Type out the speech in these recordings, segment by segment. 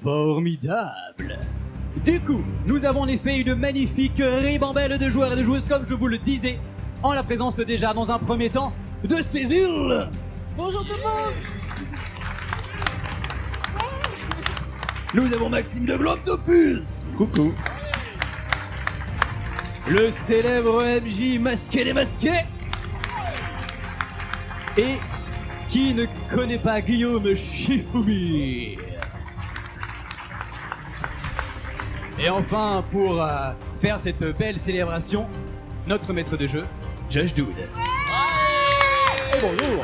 Formidable. Du coup, nous avons en effet une magnifique ribambelle de joueurs et de joueuses, comme je vous le disais, en la présence déjà, dans un premier temps, de Cécile. Bonjour tout le monde. Nous avons Maxime de Globtopus. Coucou. Le célèbre MJ masqué démasqué. Et qui ne connaît pas Guillaume Shifumi. Et enfin, pour faire cette belle célébration, notre maître de jeu, Josh Dude. Et bonjour.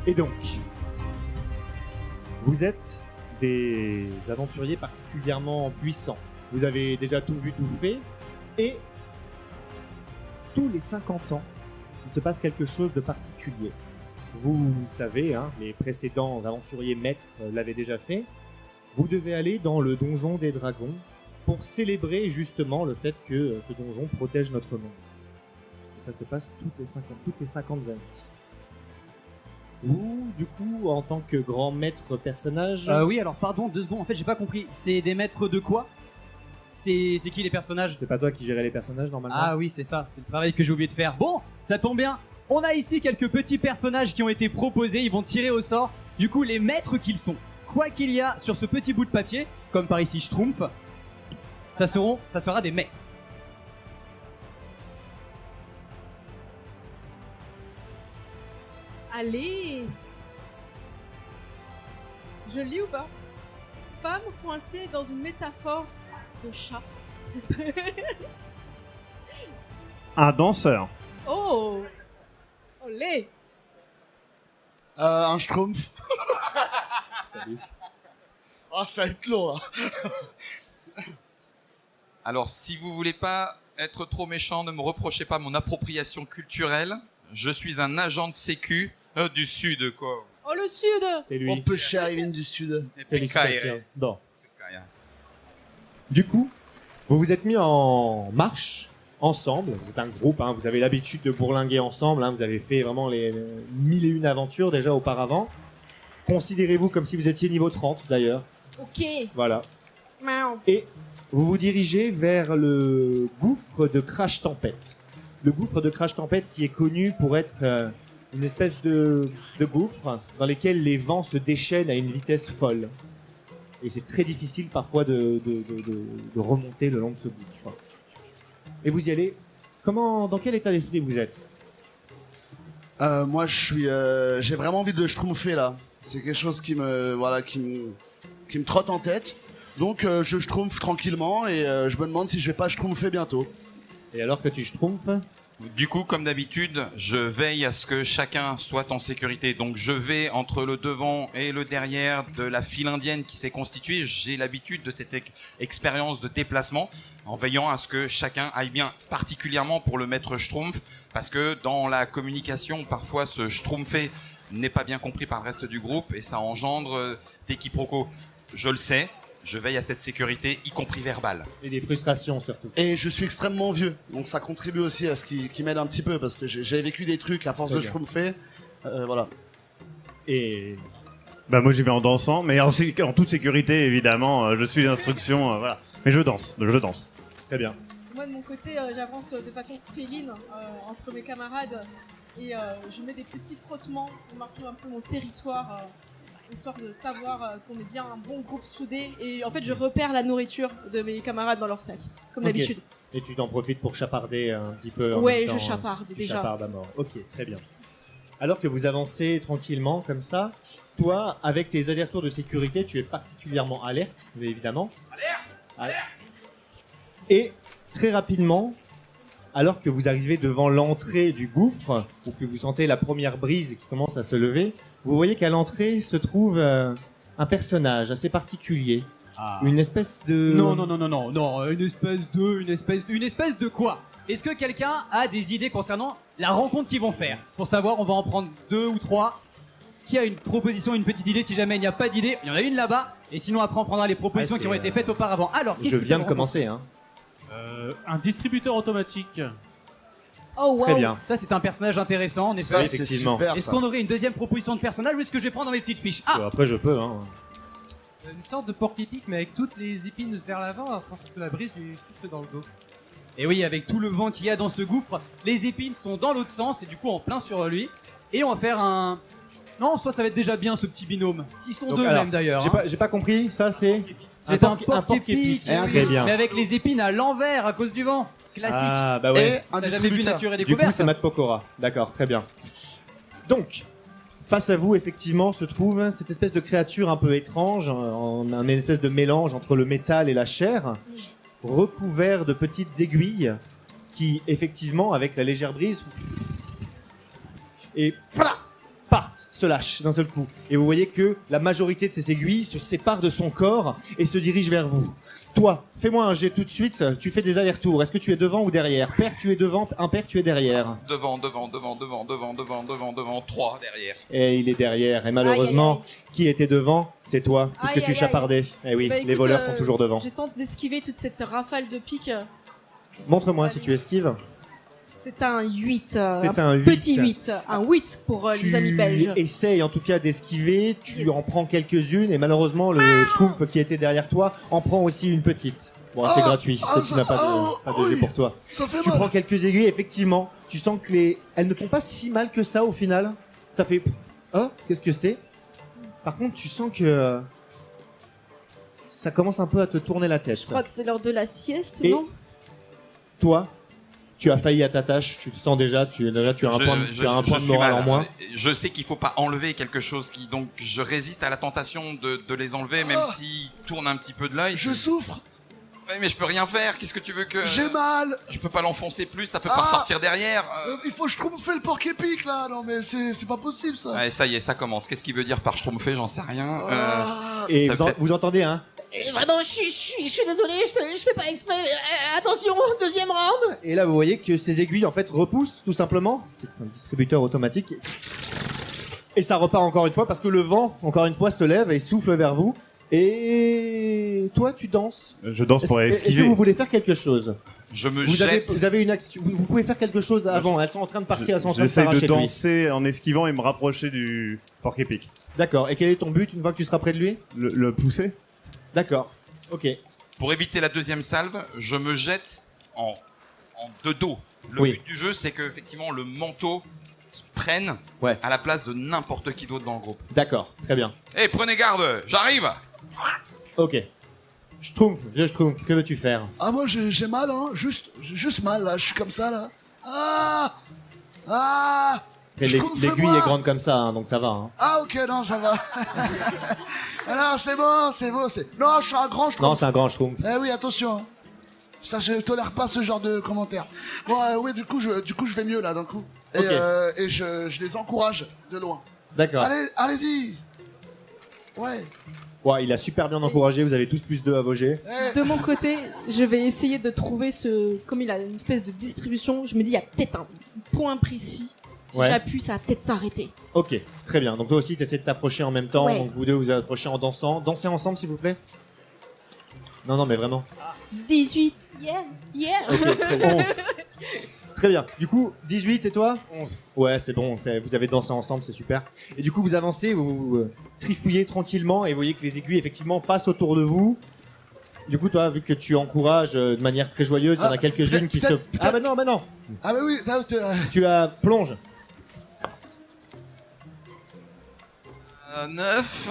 Et donc, vous êtes des aventuriers particulièrement puissants. Vous avez déjà tout vu, tout fait. Et tous les 50 ans, il se passe quelque chose de particulier. Vous savez, hein, les précédents aventuriers maîtres l'avaient déjà fait. Vous devez aller dans le donjon des dragons pour célébrer justement le fait que ce donjon protège notre monde. Et ça se passe toutes les 50 années. Vous, du coup, en tant que grand maître personnage... Oui, alors pardon, 2 secondes, en fait j'ai pas compris. C'est des maîtres de quoi? C'est qui les personnages? C'est pas toi qui gérais les personnages normalement? Ah oui, c'est ça, c'est le travail que j'ai oublié de faire. Bon, ça tombe bien. On a ici quelques petits personnages qui ont été proposés, ils vont tirer au sort, du coup, les maîtres qu'ils sont. Quoi qu'il y a sur ce petit bout de papier, comme par ici Schtroumpf, ça sera des maîtres. Allez. Je lis ou pas? Femme coincée dans une métaphore de chat. Un danseur. Oh. Olé. Un Schtroumpf. Salut. Ah, ça va être long, là. Alors, si vous voulez pas être trop méchant, ne me reprochez pas mon appropriation culturelle. Je suis un agent de sécu du Sud, quoi. Oh, le Sud. C'est lui. On peut cher, ils viennent du Sud. Félicitations. Bon. Du coup, vous vous êtes mis en marche ensemble. Vous êtes un groupe, hein, vous avez l'habitude de bourlinguer ensemble. Hein, vous avez fait vraiment les 1001 aventures déjà auparavant. Considérez-vous comme si vous étiez niveau 30 d'ailleurs. Ok. Voilà. Miaou. Et vous vous dirigez vers le gouffre de Crash Tempête. Le gouffre de Crash Tempête qui est connu pour être une espèce de gouffre dans lequel les vents se déchaînent à une vitesse folle. Et c'est très difficile parfois de remonter le long de ce gouffre. Quoi. Et vous y allez. Dans quel état d'esprit vous êtes? Moi, j'ai vraiment envie de schtroumpfer, là. C'est quelque chose qui me trotte en tête. Donc, je schtroumpfe tranquillement et je me demande si je vais pas schtroumpfer bientôt. Et alors que tu schtroumpfes? Du coup, comme d'habitude, je veille à ce que chacun soit en sécurité. Donc, je vais entre le devant et le derrière de la file indienne qui s'est constituée. J'ai l'habitude de cette expérience de déplacement en veillant à ce que chacun aille bien, particulièrement pour le maître Schtroumpf, parce que dans la communication, parfois, ce Schtroumpfé n'est pas bien compris par le reste du groupe et ça engendre des quiproquos. Je le sais. Je veille à cette sécurité, y compris verbale. Et des frustrations surtout. Et je suis extrêmement vieux, donc ça contribue aussi à ce qui m'aide un petit peu, parce que j'ai vécu des trucs à force de schtroumpfer. Voilà. Et Bah moi j'y vais en dansant, mais en toute sécurité évidemment, je suis d'instruction, voilà. Mais je danse. très bien. Moi, de mon côté, j'avance de façon féline entre mes camarades et je mets des petits frottements pour marquer un peu mon territoire. Histoire de savoir qu'on est bien un bon groupe soudé. Et en fait, je repère la nourriture de mes camarades dans leur sac, comme Ok. d'habitude. Et tu t'en profites pour chaparder un petit peu en Ouais, même temps, je chaparde tu déjà. chapardes à mort. Ok, très bien. Alors que vous avancez tranquillement comme ça, toi, avec tes allers-retours de sécurité, tu es particulièrement alerte, mais évidemment. Alerte. Et très rapidement, alors que vous arrivez devant l'entrée du gouffre, ou que vous sentez la première brise qui commence à se lever, vous voyez qu'à l'entrée se trouve un personnage assez particulier. Une espèce de... Non, une espèce de quoi? Est-ce que quelqu'un a des idées concernant la rencontre qu'ils vont faire? Pour savoir, on va en prendre 2 ou 3. Qui a une proposition, une petite idée? Si jamais il n'y a pas d'idée, il y en a une là-bas. Et sinon, après, on prendra les propositions qui ont été faites auparavant. Alors, Je viens de commencer, hein. Un distributeur automatique. Oh wow. Très bien. Ça, c'est un personnage intéressant, en effet. Ça, c'est effectivement. super, Est-ce ça. qu'on aurait une deuxième proposition de personnage ou est-ce que je vais prendre dans mes petites fiches? Ah, Après, je peux. Hein. Une sorte de porc-épic, mais avec toutes les épines vers l'avant, afin que la brise lui souffle dans le dos. et oui, avec tout le vent qu'il y a dans ce gouffre, les épines sont dans l'autre sens et du coup en plein sur lui. Et on va faire un... Non, soit ça va être déjà bien ce petit binôme. Ils sont Donc, deux alors, même d'ailleurs. J'ai pas compris, ça c'est. C'est un porc-épic. porc-épic, Eh, très bien. mais avec les épines à l'envers à cause du vent. Classique. Ah, bah ouais. Et un T'as jamais vu distributeur. Nature et Du coup, Découverte? c'est Matt Pokora. D'accord, très bien. Donc, face à vous, effectivement, se trouve cette espèce de créature un peu étrange, une espèce de mélange entre le métal et la chair, recouvert de petites aiguilles qui, effectivement, avec la légère brise, et voilà, partent, se lâchent d'un seul coup. Et vous voyez que la majorité de ces aiguilles se séparent de son corps et se dirigent vers vous. Toi, fais-moi un jet tout de suite, tu fais des allers-retours. Est-ce que tu es devant ou derrière? Pair, tu es devant, impair, tu es derrière. Devant, 3 derrière. Et il est derrière. Et malheureusement, qui était devant? C'est toi, puisque Aïe, tu aïe, chapardais. Eh oui, Bah, les écoute, voleurs sont toujours devant. Je tente d'esquiver toute cette rafale de piques. Montre-moi si tu esquives. C'est un 8. C'est un 8. Petit 8. Un 8 pour les amis belges. Tu essayes en tout cas d'esquiver, tu Yes. en prends quelques-unes, et malheureusement, le Schtroumpf qui était derrière toi en prend aussi une petite. Bon, c'est gratuit, ça, tu n'as pas de jet pour toi. Ça fait Tu mal. prends quelques aiguilles, effectivement, tu sens que elles ne font pas si mal que ça au final. Ça fait... Oh, qu'est-ce que c'est? Par contre, tu sens que... ça commence un peu à te tourner la tête. Je crois que c'est l'heure de la sieste, Et- non? Toi, tu as failli à ta tâche, tu le sens déjà, tu as un point, tu as un point de suis morale mal. en moins. Je sais qu'il faut pas enlever quelque chose qui, donc, je résiste à la tentation de les enlever, même s'ils tournent un petit peu de l'œil. Je souffre. Ouais, mais je peux rien faire. Qu'est-ce que tu veux que J'ai mal. Je peux pas l'enfoncer plus. Ça peut pas ressortir derrière. Il faut que je trouve le porc-épic là. Non mais c'est pas possible ça. Ouais, ça y est, ça commence. Qu'est-ce qu'il veut dire par schtroumpfé? J'en sais rien. Ah. Et ça vous, fait- vous entendez, hein? Vraiment, je suis désolé, je fais pas exprès. Attention, deuxième round. Et là, vous voyez que ces aiguilles, en fait, repoussent, tout simplement. C'est un distributeur automatique. Et ça repart encore une fois, parce que le vent, encore une fois, se lève et souffle vers vous. Et toi, tu danses. Je danse pour Est-ce que esquiver. vous voulez faire quelque chose? Je me Vous avez, jette. vous avez une action. Vous pouvez faire quelque chose avant. Elles sont en train de partir, elles sont en train de J'essaye de s'arracher de lui. danser en esquivant et me rapprocher du porc-épic. D'accord. Et quel est ton but une fois que tu seras près de lui? Le pousser. D'accord. Ok. Pour éviter la deuxième salve, je me jette en de dos. Le Oui. but du jeu, c'est que effectivement le manteau prenne Ouais. à la place de n'importe qui d'autre dans le groupe. D'accord. Très bien. Eh, prenez garde, j'arrive. Ok. Vieux Schtroumpf, que veux-tu faire? Ah moi j'ai mal hein. Juste mal là. Je suis comme ça là. Ah. Ah. Après, Schtroumpf, l'aiguille fais-moi. est grande comme ça, hein, donc ça va. Hein. Ah ok non ça va. Alors c'est bon. Non je suis un grand Non, Schtroumpf. c'est un grand Schtroumpf. Eh oui attention. hein. Ça je tolère pas ce genre de commentaires. Bon oui du coup je vais mieux là d'un coup. Et, Ok. et je les encourage de loin. D'accord. Allez-y. Ouais. Ouais, il a super bien encouragé, vous avez tous +2 à vos jets. Eh, De mon côté, je vais essayer de trouver ce. Comme il a une espèce de distribution, je me dis, il y a peut-être un point précis. Si Ouais. j'appuie, ça va peut-être s'arrêter. Ok, très bien. Donc toi aussi, tu essaies de t'approcher en même temps. Ouais. Donc vous deux, vous approchez en dansant. Dansez ensemble, s'il vous plaît. Non, mais vraiment. 18, yeah. Ok, très bien. 11. Très bien. Du coup, 18 et toi 11. Ouais, c'est bon. Vous avez dansé ensemble, c'est super. Et du coup, vous avancez, vous trifouillez tranquillement et vous voyez que les aiguilles, effectivement, passent autour de vous. Du coup, toi, vu que tu encourages de manière très joyeuse, il y en a Ah, quelques-unes qui se... peut-être- Ah bah non. Ah bah oui ça Tu la plonges. 9.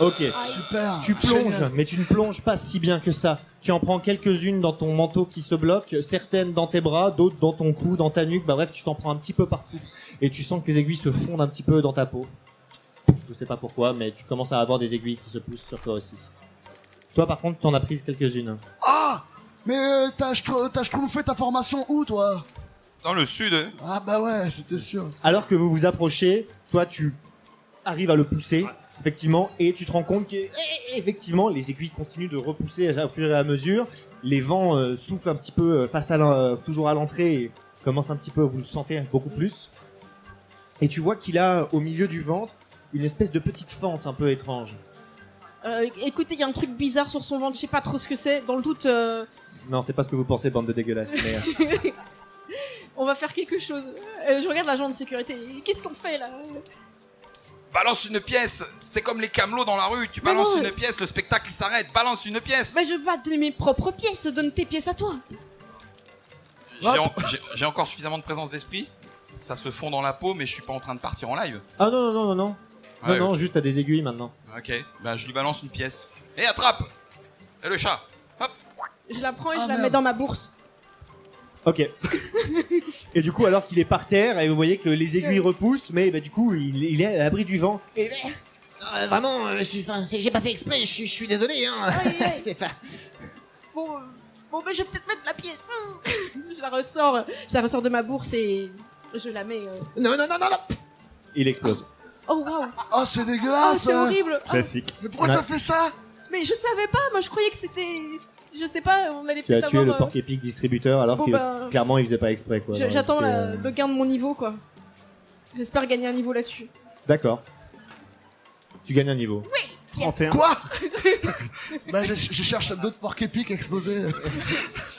Ok. super. Tu plonges, Génial. mais tu ne plonges pas si bien que ça. Tu en prends quelques-unes dans ton manteau qui se bloquent, certaines dans tes bras, d'autres dans ton cou, dans ta nuque. Bah bref, tu t'en prends un petit peu partout. Et tu sens que les aiguilles se fondent un petit peu dans ta peau. Je sais pas pourquoi, mais tu commences à avoir des aiguilles qui se poussent sur toi aussi. Toi, par contre, t'en as prises quelques-unes. Ah mais t'as schtroumpfé ta formation où toi? Dans le sud. Ah bah ouais c'était sûr. Alors que vous vous approchez, toi, tu arrives à le pousser, effectivement, et tu te rends compte que, effectivement, les aiguilles continuent de repousser au fur et à mesure. Les vents soufflent un petit peu toujours à l'entrée et commencent un petit peu, vous le sentez beaucoup plus. Et tu vois qu'il a au milieu du ventre une espèce de petite fente un peu étrange. Écoutez, il y a un truc bizarre sur son ventre, je sais pas trop ce que c'est. Dans le doute, Non, c'est pas ce que vous pensez, bande de dégueulasses. Mais, On va faire quelque chose. Je regarde l'agent de sécurité. Qu'est-ce qu'on fait là? Balance une pièce. C'est comme les camelots dans la rue. Tu Mais balances non, une pièce, le spectacle il s'arrête. Balance une pièce. Bah je vais pas te donner mes propres pièces, donne tes pièces à toi. J'ai encore suffisamment de présence d'esprit. Ça se fond dans la peau, mais je suis pas en train de partir en live. Ah non, non, non, non, non. Ouais, Non, non, juste à des aiguilles maintenant. Ok, bah je lui balance une pièce. Et attrape. Et le chat. Hop. Je la prends et je la merde. mets dans ma bourse. Ok. Et du coup, alors qu'il est par terre, et vous voyez que les aiguilles repoussent, mais bah, du coup, il est à l'abri du vent. Et, vraiment, j'ai pas fait exprès, je suis désolé. Hein. Aïe, aïe. C'est fa- Bon, bah je vais peut-être mettre la pièce. je la ressors de ma bourse et je la mets. Non, non, non, non, non. Il explose. Oh waouh. Oh, c'est Oh, dégueulasse. c'est horrible. Ah, Classique. Mais pourquoi Ouais. t'as fait ça? mais je savais pas. Moi, je croyais que c'était. Je sais pas. On allait Tu as peut-être tué le avoir. porc épic distributeur alors Bon, que bah, clairement il faisait pas exprès quoi. Alors, J'attends c'était, le gain de mon niveau, quoi. J'espère gagner un niveau là-dessus. D'accord. Tu gagnes un niveau. 31. Quoi? Bah, je cherche d'autres porcs épiques explosés.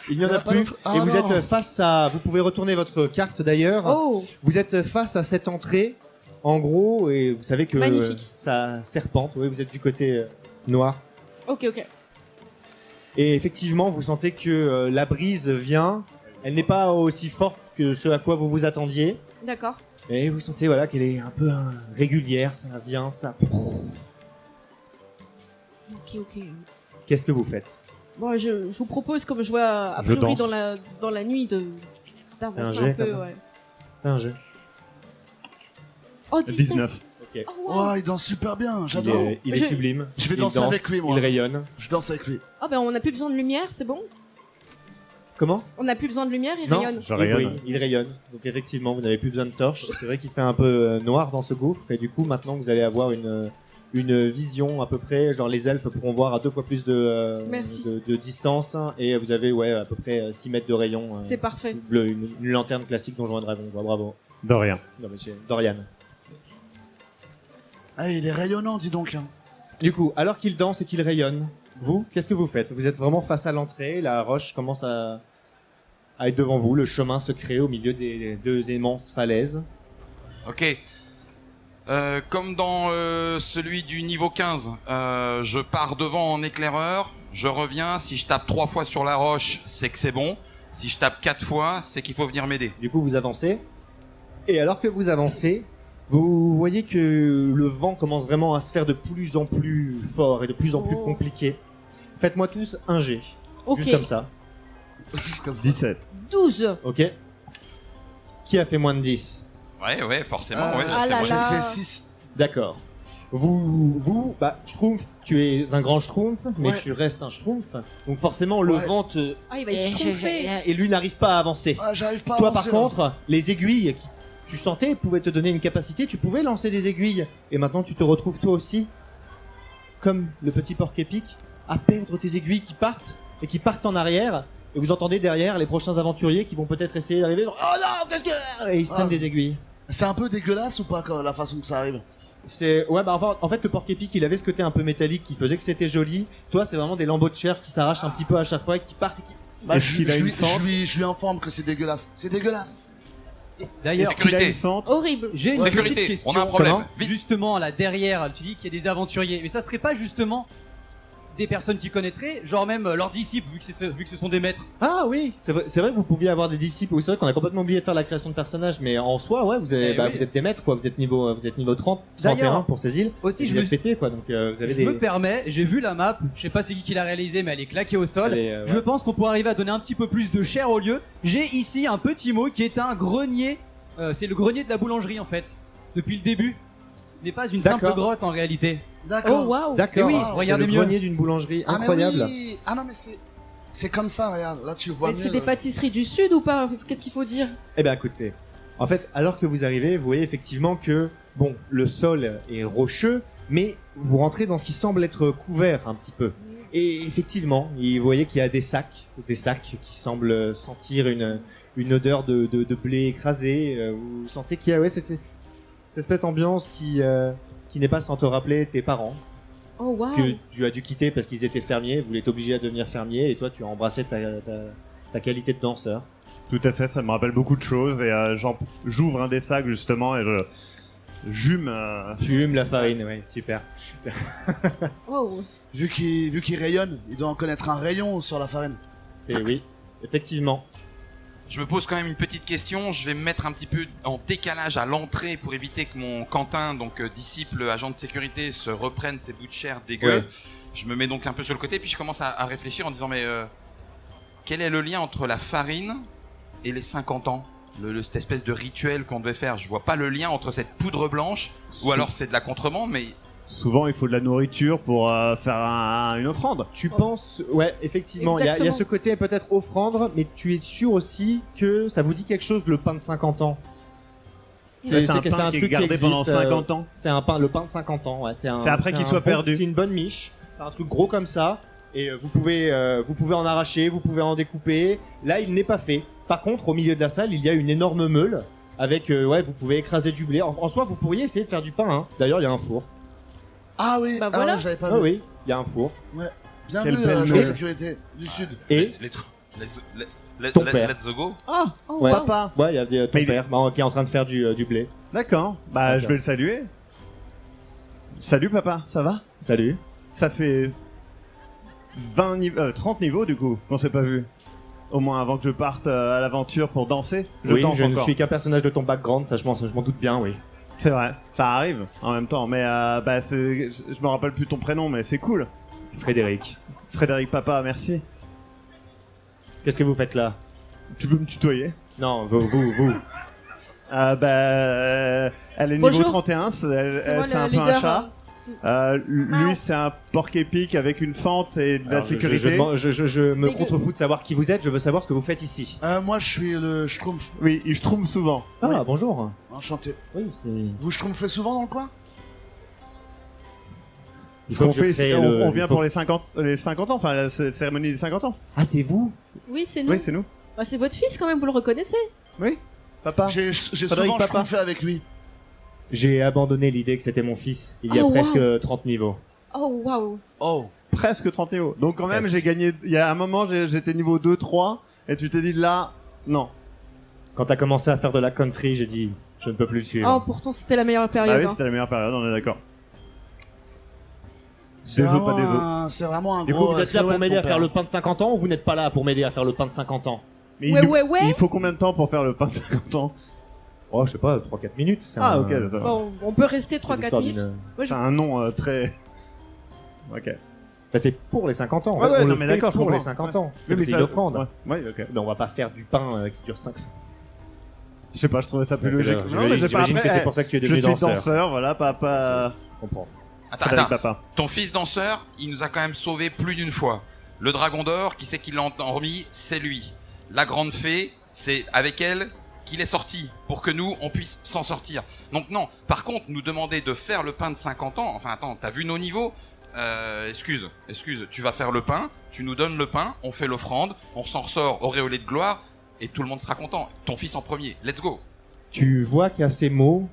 Il n'y en Il y en a a pas plus. d'autres. Ah, Et vous non. êtes face à. Vous pouvez retourner votre carte d'ailleurs. Oh. Vous êtes face à cette entrée. En gros, et vous savez que Magnifique. ça serpente. Oui, vous êtes du côté noir. Ok, ok. Et effectivement, vous sentez que la brise vient. Elle n'est pas aussi forte que ce à quoi vous vous attendiez. D'accord. Et vous sentez voilà qu'elle est un peu régulière. Ça vient, ça. Ok, ok. Qu'est-ce que vous faites? Bon, je vous propose, comme je vois a Je priori danse. dans la nuit, d'avancer Un jet, un peu, quand même. ouais. Fais un jeu. Oh, 19. 19. Ok. Oh, wow. Oh, il danse super bien, Il j'adore. est, il est Je- sublime. Je vais Il danser danse, avec lui, moi. Il rayonne. Je danse avec lui. Oh, ben on n'a plus besoin de lumière, c'est bon? Comment? On n'a plus besoin de lumière, il Non. rayonne. Je Il rayonne. brille, il rayonne. Donc effectivement, vous n'avez plus besoin de torche. C'est vrai qu'il fait un peu noir dans ce gouffre et du coup maintenant vous allez avoir une vision à peu près. Genre les elfes pourront voir à 2 fois plus Merci. de distance et vous avez ouais à peu près 6 mètres de rayon. C'est parfait. Une lanterne classique Donjons et Dragons. Quoi. Bravo. De rien. Non mais c'est Dorian. Ah, il est rayonnant, dis donc. Hein. Du coup, alors qu'il danse et qu'il rayonne, vous, qu'est-ce que vous faites? Vous êtes vraiment face à l'entrée, la roche commence à être devant vous, le chemin se crée au milieu des 2 immenses falaises. Ok. Comme dans celui du niveau 15, je pars devant en éclaireur, je reviens, si je tape 3 fois sur la roche, c'est que c'est bon. Si je tape 4 fois, c'est qu'il faut venir m'aider. Du coup, vous avancez. Et alors que vous avancez, vous voyez que le vent commence vraiment à se faire de plus en plus fort et de plus en plus Oh. compliqué. Faites-moi tous un jet. Ok. Juste comme ça. Comme ça. 17. 12. Ok. Qui a fait moins de 10? Ouais, forcément, ouais. Ah j'ai là fait J'ai moins. là. fait 6. D'accord. Schtroumpf, tu es un grand Schtroumpf, mais Ouais. tu restes un Schtroumpf. Donc forcément, le Ouais. vent te... Ah, il va être trompé. Et lui n'arrive pas à avancer. Ah, j'arrive pas à Toi, avancer, par là. contre, les aiguilles qui tu sentais pouvaient te donner une capacité, tu pouvais lancer des aiguilles. Et maintenant, tu te retrouves toi aussi, comme le petit porc épic, à perdre tes aiguilles qui partent et qui partent en arrière. Et vous entendez derrière les prochains aventuriers qui vont peut-être essayer d'arriver. Genre, oh non, qu'est-ce que... Et ils se prennent Ah. des aiguilles. C'est un peu dégueulasse ou pas, la façon que ça arrive? C'est ouais bah en fait le porc épic il avait ce côté un peu métallique qui faisait que c'était joli. Toi c'est vraiment des lambeaux de chair qui s'arrachent un petit peu à chaque fois et qui partent et qui... Bah, Est-ce qu'il a une fente je lui informe que c'est dégueulasse. C'est dégueulasse. D'ailleurs, Sécurité. Il a une fente. Horrible. j'ai une petite Sécurité, question. on a un problème. Comment Vite. Justement, là derrière, tu dis qu'il y a des aventuriers, mais ça serait pas justement des personnes qui connaîtraient, genre même leurs disciples, vu que ce sont des maîtres. Ah oui, c'est vrai que vous pouviez avoir des disciples. Oui, c'est vrai qu'on a complètement oublié de faire la création de personnages, mais en soi, ouais, vous, avez, Eh bah, oui. vous êtes des maîtres, quoi. Vous êtes niveau 30, D'ailleurs, 31 pour ces îles. Aussi, Et je vous me, êtes pété, quoi. Donc vous avez je des. me permets, j'ai vu la map, je sais pas c'est qui l'a réalisée, mais elle est claquée au sol. Allez, ouais. Je pense qu'on pourrait arriver à donner un petit peu plus de chair au lieu. J'ai ici un petit mot qui est un grenier. C'est le grenier de la boulangerie en fait. Depuis le début. Ce n'est pas une simple D'accord. grotte en réalité. D'accord. Oh waouh. D'accord. Eh oui, c'est regardez le mieux. grenier d'une boulangerie Ah, mais incroyable. oui. Ah non, mais c'est comme ça, regarde. Là, tu vois Mais mieux. c'est des pâtisseries du sud ou pas? Qu'est-ce qu'il faut dire? Eh bien, écoutez, en fait, alors que vous arrivez, vous voyez effectivement que, bon, le sol est rocheux, mais vous rentrez dans ce qui semble être couvert un petit peu. Et effectivement, vous voyez qu'il y a des sacs qui semblent sentir une odeur de blé écrasé. Vous sentez qu'il y a cette espèce d'ambiance qui n'est pas sans te rappeler tes parents, Oh waouh. que tu as dû quitter parce qu'ils étaient fermiers, vous êtes obligé à devenir fermier, et toi tu as embrassé ta qualité de danseur. Tout à fait, ça me rappelle beaucoup de choses et j'ouvre un des sacs justement et je jume. Tu humes la farine, oui, super. Wow. Vu qu'il rayonne, il doit en connaître un rayon sur la farine. C'est oui, effectivement. Je me pose quand même une petite question. Je vais me mettre un petit peu en décalage à l'entrée pour éviter que mon Quentin, donc disciple agent de sécurité, se reprenne ses bouts de chair dégueux. Ouais. Je me mets donc un peu sur le côté, puis je commence à réfléchir en disant mais quel est le lien entre la farine et les 50 ans cette espèce de rituel qu'on devait faire. Je vois pas le lien entre cette poudre blanche ou alors c'est de la contrebande, mais Souvent, il faut de la nourriture pour faire une offrande. Tu penses, ouais, effectivement, il y a Exactement. ce côté peut-être offrande, mais tu es sûr aussi que ça vous dit quelque chose, le pain de 50 ans. C'est un pain qui est gardé pendant 50 ans. C'est un pain, le pain de 50 ans, ouais. C'est après qu'il soit perdu. C'est une bonne miche, c'est un truc gros comme ça, et vous pouvez en arracher, vous pouvez en découper. Là, il n'est pas fait. Par contre, au milieu de la salle, il y a une énorme meule avec, ouais, vous pouvez écraser du blé. En soi, vous pourriez essayer de faire du pain, hein. D'ailleurs, il y a un four. Ah oui, Bah ah voilà. ouais, j'avais pas Ah vu. oui, il y a un four. Bien Quelle vu, belle agent de meule. sécurité du Sud. Et Ton père. Let's go. Ah, Oh, Ouais. wow. papa. ouais, il y a ton Mais il- père qui est en train de faire du blé. D'accord. Bah, Ok. je vais le saluer. Salut, papa. Ça va? Salut. Ça fait 30 niveaux, du coup, qu'on s'est pas vu. Au moins avant que je parte à l'aventure pour danser. Je Oui, danse je ne encore. suis qu'un personnage de ton background, ça je m'en doute bien, oui. C'est vrai. Ça arrive en même temps. Mais bah, je me rappelle plus ton prénom, mais c'est cool. Frédéric. Frédéric, papa, merci. Qu'est-ce que vous faites là? Tu peux me tutoyer? Non, vous. Elle est niveau Bonjour. 31, C'est moi c'est le un peu un leader. chat. Lui, c'est un porc épic avec une fente et de la Alors, sécurité. je me Dégueu. contrefous de savoir qui vous êtes, je veux savoir ce que vous faites ici. Moi, je suis le Schtroumpf. Oui, il trompe souvent. Ah, Oui. bonjour. Enchanté. Oui, c'est... Vous Schtroumpfez souvent dans le coin? Il Ce faut qu'on que je fait, crée c'est- le- on vient il faut- pour les 50 ans, enfin la cérémonie des 50 ans. Ah, c'est vous? Oui, c'est nous. Oui, c'est nous. Bah, c'est votre fils quand même, vous le reconnaissez. Oui, papa. J'ai Frédéric, souvent papa. Schtroumpfé avec lui. J'ai abandonné l'idée que c'était mon fils, il y a Oh, presque wow. 30 niveaux. Oh waouh. Oh. Presque 30 niveaux. Donc quand même, Presque. j'ai gagné. Il y a un moment, j'étais niveau 2, 3, et tu t'es dit là, non. Quand t'as commencé à faire de la country, j'ai dit, je ne peux plus le suivre. Oh, pourtant c'était la meilleure Bah période. oui, hein. c'était la meilleure période, on est d'accord. C'est Des os, vraiment pas des os. C'est vraiment un Du gros. coup, vous êtes là silhouette, pour m'aider ton à faire père. le pain de 50 ans ou vous n'êtes pas là pour m'aider à faire le pain de 50 ans? Mais Ouais. il faut combien de temps pour faire le pain de 50 ans? Oh, je sais pas, 3-4 minutes. C'est Ah, un- ok, ça va. Bon, on peut rester c'est 3-4 l'histoire minutes. d'une- Moi, C'est un nom très. Ok. Bah, c'est pour les 50 ans. Ouais, ouais, on non, le mais fait d'accord, je pour les comprends. 50 Ouais. ans. C'est mais c'est ça- une offrande. Ouais, ok. Mais on va pas faire du pain qui dure 5. Je sais pas, je trouvais ça plus Ouais, logique. c'est Non, mais j'ai pas J'imagine que après, c'est pour ça que tu es je devenu suis danseur, voilà, papa. Je comprends. Attends. Papa. Ton fils danseur, il nous a quand même sauvé plus d'une fois. Le dragon d'or, qui c'est qui l'a endormi? C'est lui. La grande fée, c'est avec elle qu'il est sorti, pour que nous, on puisse s'en sortir. Donc non, par contre, nous demander de faire le pain de 50 ans, enfin attends, t'as vu nos niveaux? Excuse, tu vas faire le pain, tu nous donnes le pain, on fait l'offrande, on s'en ressort auréolé de gloire, et tout le monde sera content. Ton fils en premier, let's go. Tu vois qu'à ces mots,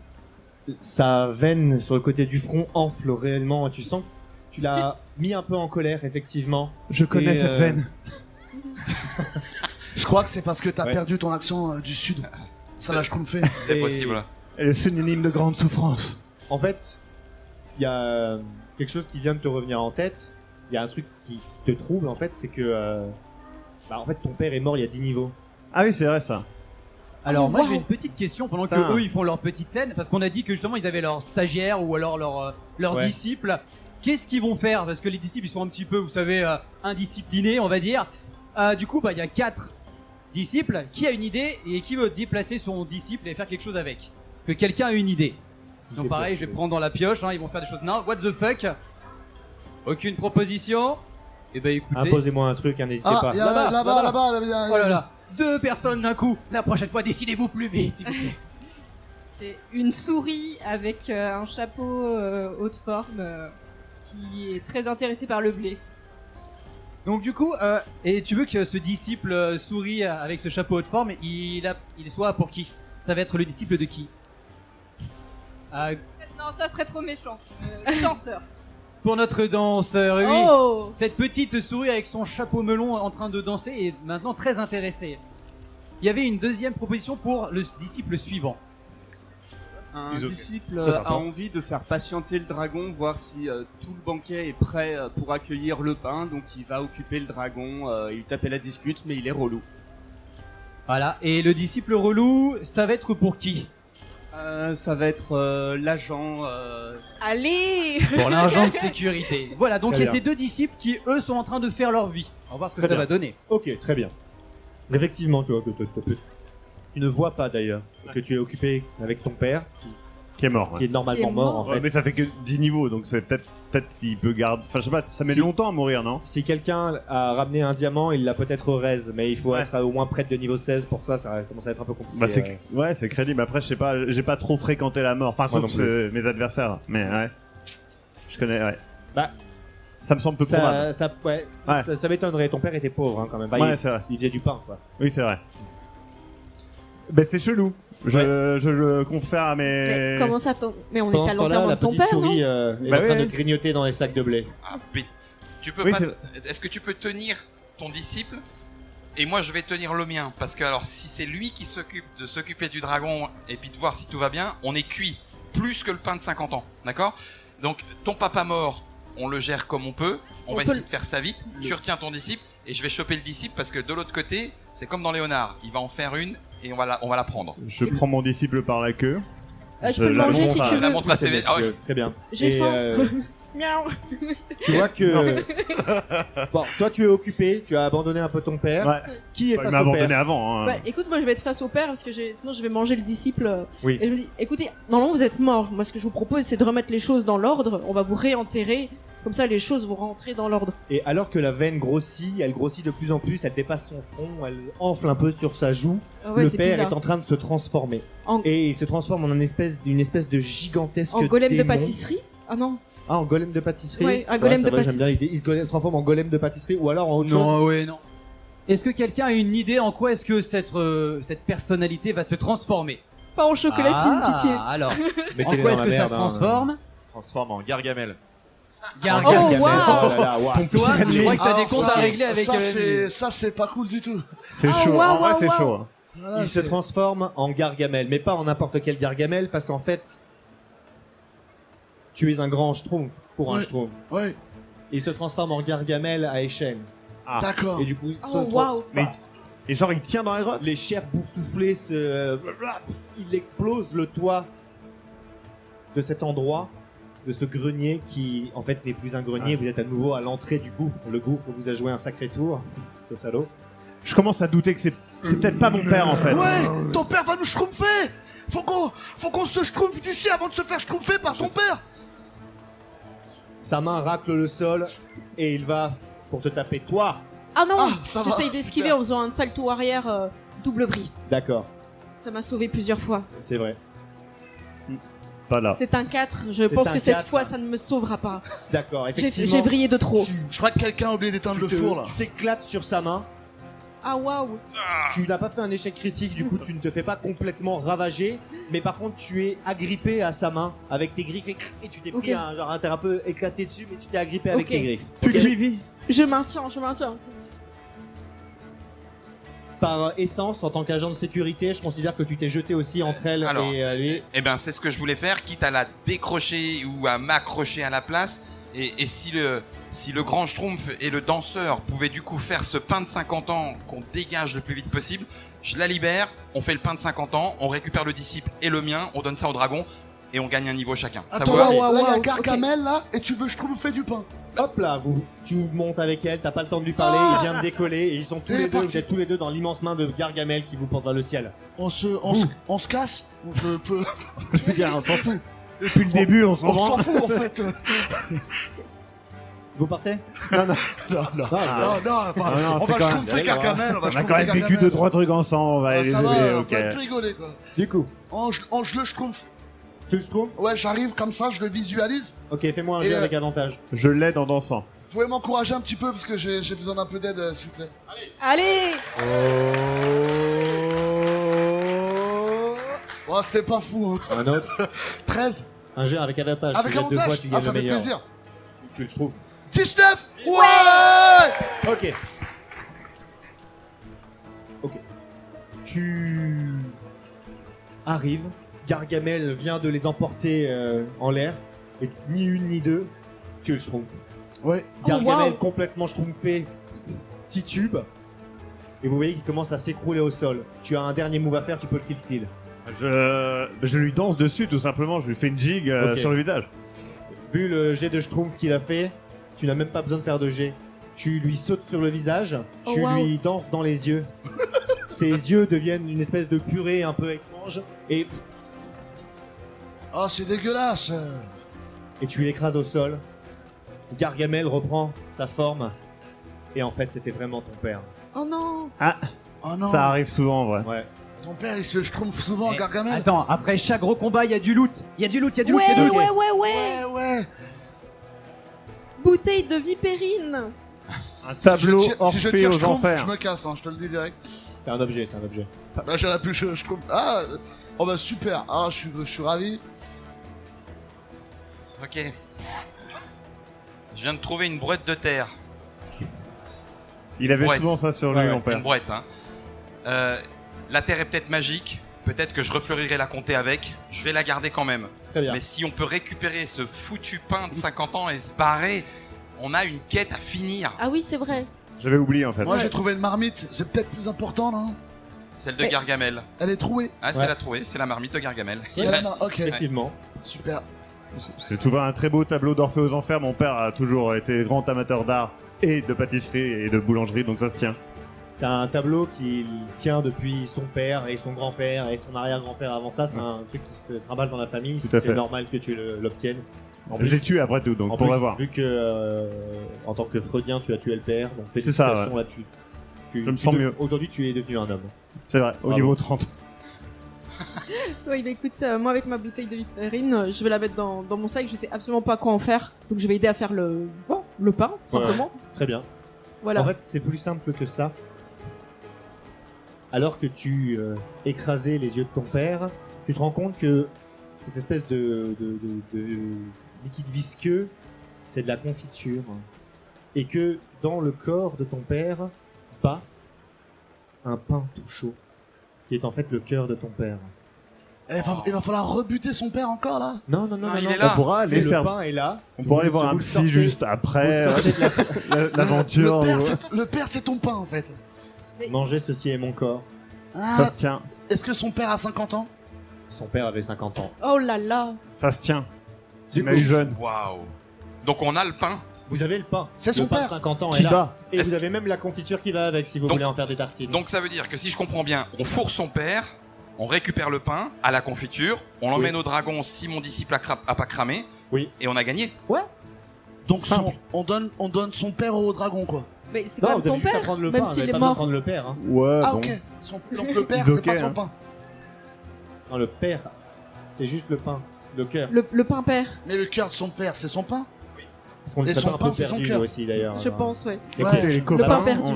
sa veine sur le côté du front enfle réellement. Tu sens que tu l'as mis un peu en colère, effectivement. Je connais Et, cette veine. Je crois que c'est parce que t'as Ouais. perdu ton accent du Sud. Ça l'a Schtroumpfé. C'est Et- possible. Elle est synonyme de grande souffrance. En fait, il y a quelque chose qui vient de te revenir en tête. Il y a un truc qui te trouble, en fait, c'est que... en fait, ton père est mort il y a 10 niveaux. Ah oui, c'est vrai ça. Alors moi Wow. j'ai une petite question pendant que Putain. eux ils font leur petite scène parce qu'on a dit que justement ils avaient leurs stagiaires ou alors leurs Ouais. disciples. Qu'est-ce qu'ils vont faire? Parce que les disciples ils sont un petit peu, vous savez, indisciplinés on va dire. Du coup bah il y a 4 disciples. Qui a une idée et qui veut déplacer son disciple et faire quelque chose avec? Que quelqu'un a une idée. Sinon fait pareil plaisir. je vais prendre dans la pioche, hein, ils vont faire des choses. Non, what the fuck? Aucune proposition? Et bah écoutez. Imposez-moi un truc, hein, n'hésitez Ah, pas. y a là-bas. Oh là là, 2 personnes d'un coup. La prochaine fois décidez-vous plus vite. s'il vous plaît. C'est une souris avec un chapeau haute forme qui est très intéressée par le blé. Donc du coup, et tu veux que ce disciple souris avec ce chapeau haute forme, il soit pour qui? Ça va être le disciple de qui? Non, ça serait trop méchant. Le danseur. pour notre danseur, oui. Oh Cette petite souris avec son chapeau melon en train de danser est maintenant très intéressée. Il y avait une deuxième proposition pour le disciple suivant. Un Ils ont- disciple Très sympa. a envie de faire patienter le dragon, voir si tout le banquet est prêt pour accueillir le pain, donc il va occuper le dragon, il tapait la dispute, mais il est relou. Voilà, et le disciple relou, ça va être pour qui? Ça va être l'agent. Allez Pour l'agent de sécurité. Voilà, donc Très il y a bien. ces deux disciples qui, eux, sont en train de faire leur vie. On va voir ce que Très ça bien. va donner. Ok, très bien. Effectivement, tu vois que tu ne vois pas d'ailleurs, parce que tu es occupé avec ton père, Qui est mort. ouais. qui est normalement Qui est mort, mort. en Ouais, fait. mais ça fait que 10 niveaux, donc c'est peut-être s'il peut garder. Enfin, je sais pas, ça met Si. longtemps à mourir, non? Si quelqu'un a ramené un diamant, il l'a peut-être raise, mais il faut Ouais. être au moins près de niveau 16 pour ça, ça commence à être un peu compliqué. Bah, ouais, c'est crédible. Après, je sais pas, j'ai pas trop fréquenté la mort. Enfin, Moi non sauf mes adversaires. Mais ouais. Je connais, ouais. Bah, ça me semble peu probable. ouais, Ouais. ça m'étonnerait. Ton père était pauvre hein, quand même. Bah, Ouais, c'est vrai. il faisait du pain, quoi. Oui, c'est vrai. Ben, c'est chelou. Je le confère à mes. Mais comment ça Mais on Pendant est à ce temps-là, l'enterrement la de ton petite père, souris non est Bah en train oui. de grignoter dans les sacs de blé. Ah, tu peux Oui, pas. c'est- Est-ce que tu peux tenir ton disciple et moi je vais tenir le mien parce que alors si c'est lui qui s'occuper du dragon et puis de voir si tout va bien, on est cuit plus que le pain de 50 ans, d'accord? Donc ton papa mort, on le gère comme on peut, on va peut essayer de faire ça vite. Tu retiens ton disciple et je vais choper le disciple parce que de l'autre côté, c'est comme dans Léonard, il va en faire une et on va la prendre. Je prends mon disciple par la queue. Je peux le la manger si montre à- tu la veux. montre à ses C'est ah ouais. Très bien. J'ai Et, faim. Miaou. tu vois que. Bon, toi, tu es occupé, tu as abandonné un peu ton père. Ouais. Qui est Bah, il face m'a au abandonné père avant. Hein. Bah, écoute, moi je vais être face au père parce que sinon je vais manger le disciple. Oui. Et je me dis, écoutez, normalement vous êtes mort. Moi ce que je vous propose c'est de remettre les choses dans l'ordre. On va vous réenterrer. Comme ça les choses vont rentrer dans l'ordre. Et alors que la veine grossit, elle grossit de plus en plus, elle dépasse son front, elle enfle un peu sur sa joue. Ah ouais, Le c'est père bizarre. est en train de se transformer. En- Et il se transforme en une espèce de gigantesque En golem de démon. pâtisserie. Ah non. Ah, en golem de pâtisserie. Ouais, un golem c'est de vrai, j'aime bien pâtisserie. l'idée. Il se transforme en golem de pâtisserie ou alors en autre chose. Non, ouais, non. Est-ce que quelqu'un a une idée en quoi est-ce que cette personnalité va se transformer? Pas en chocolatine, Ah, pitié. alors, en Mettez-les quoi dans est-ce la que ça merde, se hein. transforme? Transforme en Gargamel. Gargamel. Oh, waouh. Oh là là, waouh. Toi, je crois que t'as des Alors comptes ça, à régler avec ça c'est pas cool du tout. C'est Ah, chaud. waouh, En vrai, waouh, c'est waouh. chaud. hein. Voilà, Il se c'est- transforme en Gargamel, mais pas en n'importe quel Gargamel, parce qu'en fait, tu es un grand schtroumpf pour un Ouais. schtroumpf. Ouais, Il se transforme en Gargamel à échelle. Ah. d'accord. Et du coup, Oh waouh. Mais et genre, il tient dans la grotte. les chairs boursouflées il explose le toit de cet endroit, de ce grenier qui en fait n'est plus un grenier. Ah. Vous êtes à nouveau à l'entrée du gouffre. Le gouffre vous a joué un sacré tour, ce salaud. Je commence à douter que c'est peut-être pas mon père en fait. Ouais, ton père va nous schtroumpfer. Faut qu'on se schtroumpfe d'ici avant de se faire schtroumpfer par ton père. Sa main racle le sol et il va pour te taper toi. Ah non. Ah, ça va, J'essaye d'esquiver super. en faisant un salto arrière double bris. D'accord, Ça m'a sauvé plusieurs fois. c'est vrai. Pas là. C'est un 4. Je C'est pense un que cette 4. fois ça ne me sauvera pas. D'accord, J'ai effectivement. vrillé de trop. Je crois que quelqu'un a oublié d'éteindre le four là. Tu t'éclates sur sa main. Ah waouh. Tu n'as pas fait un échec critique, du coup tu ne te fais pas complètement ravager, mais par contre tu es agrippé à sa main avec tes griffes et tu t'es pris Ok. t'es un peu éclaté dessus, mais tu t'es agrippé avec Ok. tes griffes. Plus Ok. que j'y vis. Je maintiens, je maintiens. Par essence, en tant qu'agent de sécurité, je considère que tu t'es jeté aussi entre elle Alors, et lui. Eh ben, c'est ce que je voulais faire, quitte à la décrocher ou à m'accrocher à la place. Et si le grand schtroumpf et le danseur pouvaient du coup faire ce pain de 50 ans qu'on dégage le plus vite possible, je la libère, on fait le pain de 50 ans, on récupère le disciple et le mien, on donne ça au dragon et on gagne un niveau chacun. Ça Attends, vous là, va il y a waouh, Gargamel là et tu veux schtroumpfer du pain. Hop là, tu montes avec elle, t'as pas le temps de lui parler, il vient de décoller et ils sont tous Il est les deux, parti. vous êtes tous les deux dans l'immense main de Gargamel qui vous porte vers le ciel. On se casse. Je peux. On s'en fout. Depuis le début, on s'en On s'en branle. fout en fait. Vous partez Non, non, Ah, non, enfin, Ah non, on c'est va quand schtroumpfer même- Gargamel. On va On a schtroumpfer quand même vécu Gargamel. 2-3 trucs ensemble, on va Ah, les ça va, aider, on ok. peut rigoler quoi. Du coup, Je le schtroumpf. tu le schtroumpf. Ouais, j'arrive comme ça, je le visualise. Ok, fais-moi un Et, jeu avec avantage. Je l'aide en dansant. Vous pouvez m'encourager un petit peu parce que j'ai besoin d'un peu d'aide, s'il vous plaît. Allez. Oh, c'était pas fou. Hein. Un autre. 13. Un jeu avec avantage. Avec Si vous êtes deux avantage. fois, tu Ah, gagnes ça le fait meilleur. plaisir. Tu le trouves. 19. Ouais. Ok. Ok. Tu arrives. Gargamel vient de les emporter en l'air. Et ni une ni deux, tu le schtroumpfes. Ouais. Gargamel wow. complètement schtroumpfé, titube. Et vous voyez qu'il commence à s'écrouler au sol. Tu as un dernier move à faire, tu peux le kill steal. Je lui danse dessus tout simplement, je lui fais une jig Ok. sur le visage. Vu le jet de schtroumpf qu'il a fait, tu n'as même pas besoin de faire de jet. Tu lui sautes sur le visage, Oh, tu wow. lui danses dans les yeux. Ses yeux deviennent une espèce de purée un peu étrange et Oh, c'est dégueulasse. tu l'écrases au sol. Gargamel reprend sa forme. Et en fait, c'était vraiment ton père. Oh non. Oh non. Ça arrive souvent en vrai. Ouais. Ton père, il se schtroumpf souvent, Mais Gargamel. Attends, après chaque gros combat, il y a du loot. Il y a du loot, il y a du loot, Ouais, il y a du loot. ouais. Ouais. Bouteille de vipérine. Un tableau si je Orphée tire aux schtroumpf, enfers. je me casse, hein, je te le dis direct. C'est un objet, c'est un objet. Bah, j'aurais pu schtroumpf. Ah, oh bah super. Ah, je suis ravi. Ok. Je viens de trouver une brouette de terre. Il avait Brouette. souvent ça sur lui, Ouais, mon Une père. brouette, hein. La terre est peut-être magique. Peut-être que je refleurirai la comté avec. Je vais la garder quand même. Très bien. Mais si on peut récupérer ce foutu pain de 50 ans et se barrer, on a une quête à finir. Ah oui, c'est vrai. J'avais oublié en fait. Moi, j'ai trouvé une marmite. C'est peut-être plus important, non? Celle de Mais- Gargamel. Elle est trouée. Ah, c'est Ouais. la trouée, c'est la marmite de Gargamel. C'est la ok. Effectivement. Super. J'ai trouvé un très beau tableau d'Orphée aux enfers. Mon père a toujours été grand amateur d'art et de pâtisserie et de boulangerie, donc ça se tient. C'est un tableau qu'il tient depuis son père et son grand-père et son arrière-grand-père avant ça. C'est un truc qui se trimballe dans la famille. Tout à C'est fait. normal que tu l'obtiennes. En Je l'ai tué après tout, donc en pour plus, l'avoir. vu que en tant que freudien, tu as tué le père, donc C'est ça, félicitations là-dessus. Je me sens mieux. Aujourd'hui, tu es devenu un homme. C'est vrai, au Bravo. niveau 30. Oui, bah écoute, moi avec ma bouteille de vipérine, je vais la mettre dans mon sac. Je sais absolument pas quoi en faire, donc je vais aider à faire le pain, tout simplement. Très bien. Voilà. En fait, c'est plus simple que ça. Alors que tu écrasais les yeux de ton père, tu te rends compte que cette espèce de liquide visqueux, c'est de la confiture. Et que dans le corps de ton père bat un pain tout chaud, qui est en fait le cœur de ton père. Il va falloir rebuter son père encore, là? Non, non, non, Ah, non, il non. est là. On pourra aller Le faire. pain est là. On pourra aller Vous- voir un vous le psy sortez- juste vous après le sortez de l'aventure. Le père, c'est ton pain, en fait. Manger ceci est mon corps. Ah, Ça se tient, est-ce que son père a 50 ans? Son père avait 50 ans. Oh là là. ça se tient. C'est Il m'a eu jeune. Waouh. Donc on a le pain. Vous avez le pain. C'est son le pain de père. 50 ans est Qui là. bat Et Est-ce vous avez même la confiture qui va avec si vous Donc- voulez en faire des tartines. Donc ça veut dire que si je comprends bien, on fourre son père, on récupère le pain à la confiture, on l'emmène au dragon si mon disciple a pas cramé, Oui. et on a gagné. Donc Simple. on donne son père au dragon, quoi. Mais c'est non, quand vous même avez ton juste à père, prendre le même pain. Vous s'il avez est pas besoin de mort. prendre le père. Hein. Ouais, Ah bon. ok. Donc le père, Ils c'est pas ok, son hein. pain. Non, le père, c'est juste le pain. Le cœur. Le pain père, Mais le cœur de son père, c'est son pain. Parce qu'on Et le serait son pas un pain, peu c'est son perdu cœur. aussi d'ailleurs. je pense, ouais. Écoutez, Ouais, les le copains, pain perdu.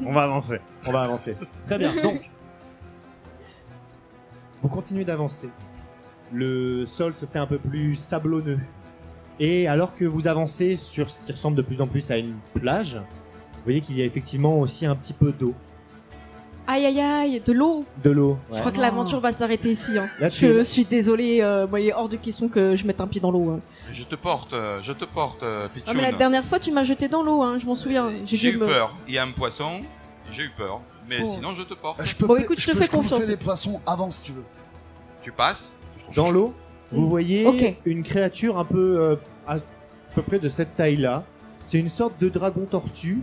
On va avancer. on va avancer. Très bien. Donc, vous continuez d'avancer. Le sol se fait un peu plus sablonneux. Et alors que vous avancez sur ce qui ressemble de plus en plus à une plage, vous voyez qu'il y a effectivement aussi un petit peu d'eau. Aïe aïe aïe, de l'eau. De l'eau. Je crois que l'aventure va s'arrêter ici. Hein. Là, tu Je es- suis désolée, moi il est hors de question que je mette un pied dans l'eau. Hein. Je te porte, Ah, Pichoun. mais la dernière fois tu m'as jeté dans l'eau, hein, je m'en souviens. J'ai dû eu me- peur. Il y a un poisson, j'ai eu peur. Mais Bon. sinon, je te porte. Je peux Bon, écoute, je te peux fais schtroumpfer confiance. les poissons avant si tu veux. Tu passes. Dans l'eau, vous voyez Ok. une créature un peu à peu près de cette taille-là. C'est une sorte de dragon tortue,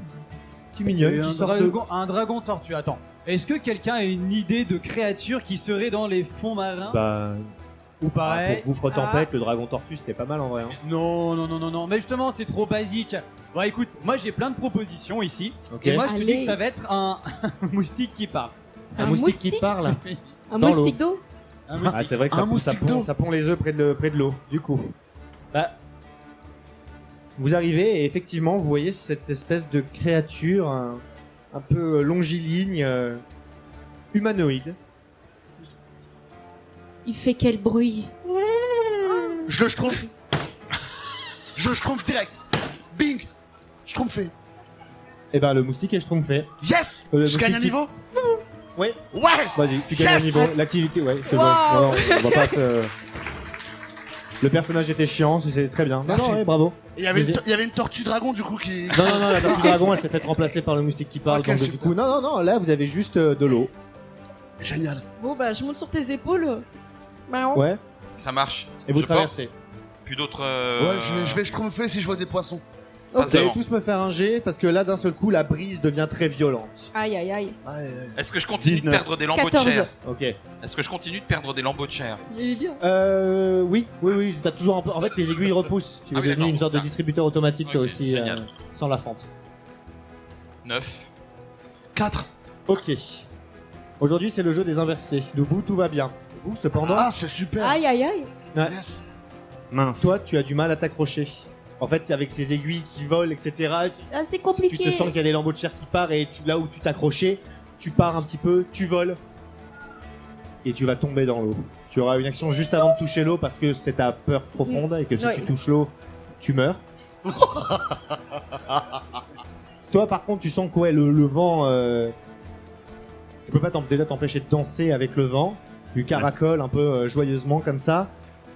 petit mignonne, Et qui sort de... un dragon tortue, attends. Est-ce que quelqu'un a une idée de créature qui serait dans les fonds marins Bah, ou pareil pour Gouffre Tempête, le dragon tortue, c'était pas mal en vrai. Hein. Non, non, non, non, non. Mais justement, c'est trop basique. Bon, écoute, moi j'ai plein de propositions ici. Ok. Et moi je te dis Allez. que ça va être un moustique qui parle. Un Un moustique qui moustique parle. Un Dans moustique d'eau. Un Ah, moustique. c'est vrai que Un ça, moustique d'eau. ça pond les œufs près de l'eau, du coup. Bah, vous arrivez et effectivement, vous voyez cette espèce de créature un peu longiligne, humanoïde. Il fait quel bruit? Je le schtroumpf. Je schtroumpf direct. Bing. Schtroumpfé. Et ben le moustique est schtroumpfé. Yes. Le Je gagne un moustique niveau. Ouais. Ouais. Vas-y, tu gagnes un Yes. niveau. L'activité, ouais, c'est Wow. bon. Non, on va pas se... Le personnage était chiant, c'était très bien. Non, Merci. non, ouais, bravo. Il y avait Vas-y. il y avait une tortue dragon du coup qui. Non, non, non, la tortue dragon, elle s'est fait remplacer par le moustique qui parle. Ok, donc, du super. coup, non, non, non, là, vous avez juste de l'eau. Génial. Bon, bah, je monte sur tes épaules. Bah, Ouais. Ça marche. Et vous Je porte. traversez. Plus d'autres. Ouais, je vais schtroumpfer si je vois des poissons. Vous passe allez devant. tous me faire un jet parce que là, d'un seul coup, la brise devient très violente. Aïe, aïe, aïe. Est-ce que je continue 19. de perdre des lambeaux 14. de chair Ok. Est-ce que je continue de perdre des lambeaux de chair Il est bien. Oui, oui, oui, t'as toujours un peu. En fait, les aiguilles repoussent. Tu Ah es oui, devenu d'accord, une sorte de ça. distributeur automatique, toi Ok, aussi, génial. sans la fente. 9. 4. Ok. Aujourd'hui, c'est le jeu des inversés. De vous, tout va bien. Vous, cependant, Ah, c'est super. Aïe, aïe, aïe. Yes. Mince. toi, tu as du mal à t'accrocher. En fait, avec ces aiguilles qui volent, etc., Ah, c'est tu compliqué. te sens qu'il y a des lambeaux de chair qui partent et là où tu t'accrochais, tu pars un petit peu, tu voles et tu vas tomber dans l'eau. Tu auras une action juste avant de toucher l'eau parce que c'est ta peur profonde et que si Ouais. tu touches l'eau, tu meurs. Toi, par contre, tu sens que ouais, le vent. Tu peux pas déjà t'empêcher de danser avec le vent. Tu caracoles un peu joyeusement comme ça.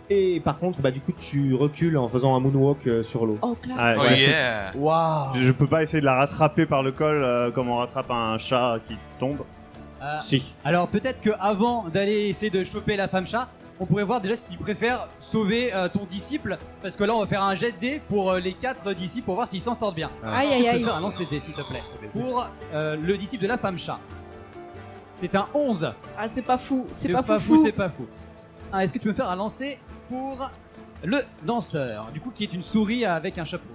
Et par contre, bah, du coup, tu recules en faisant un moonwalk sur l'eau. Oh, classe. Ah, Oh ouais. yeah. Waouh. Je peux pas essayer de la rattraper par le col comme on rattrape un chat qui tombe. Si. Alors peut-être que avant d'aller essayer de choper la femme chat, on pourrait voir déjà s'il préfère sauver ton disciple, parce que là on va faire un jet de dés pour les 4 disciples pour voir s'ils s'en sortent bien. Aïe, Tu aïe, peux aïe. faire un lancer de dés s'il te plaît. Pour le disciple de la femme chat. C'est un 11. Ah, c'est pas fou. C'est C'est pas, fou, fou. c'est pas fou. Ah, est-ce que tu peux me faire un lancer pour le danseur, du coup qui est une souris avec un chapeau.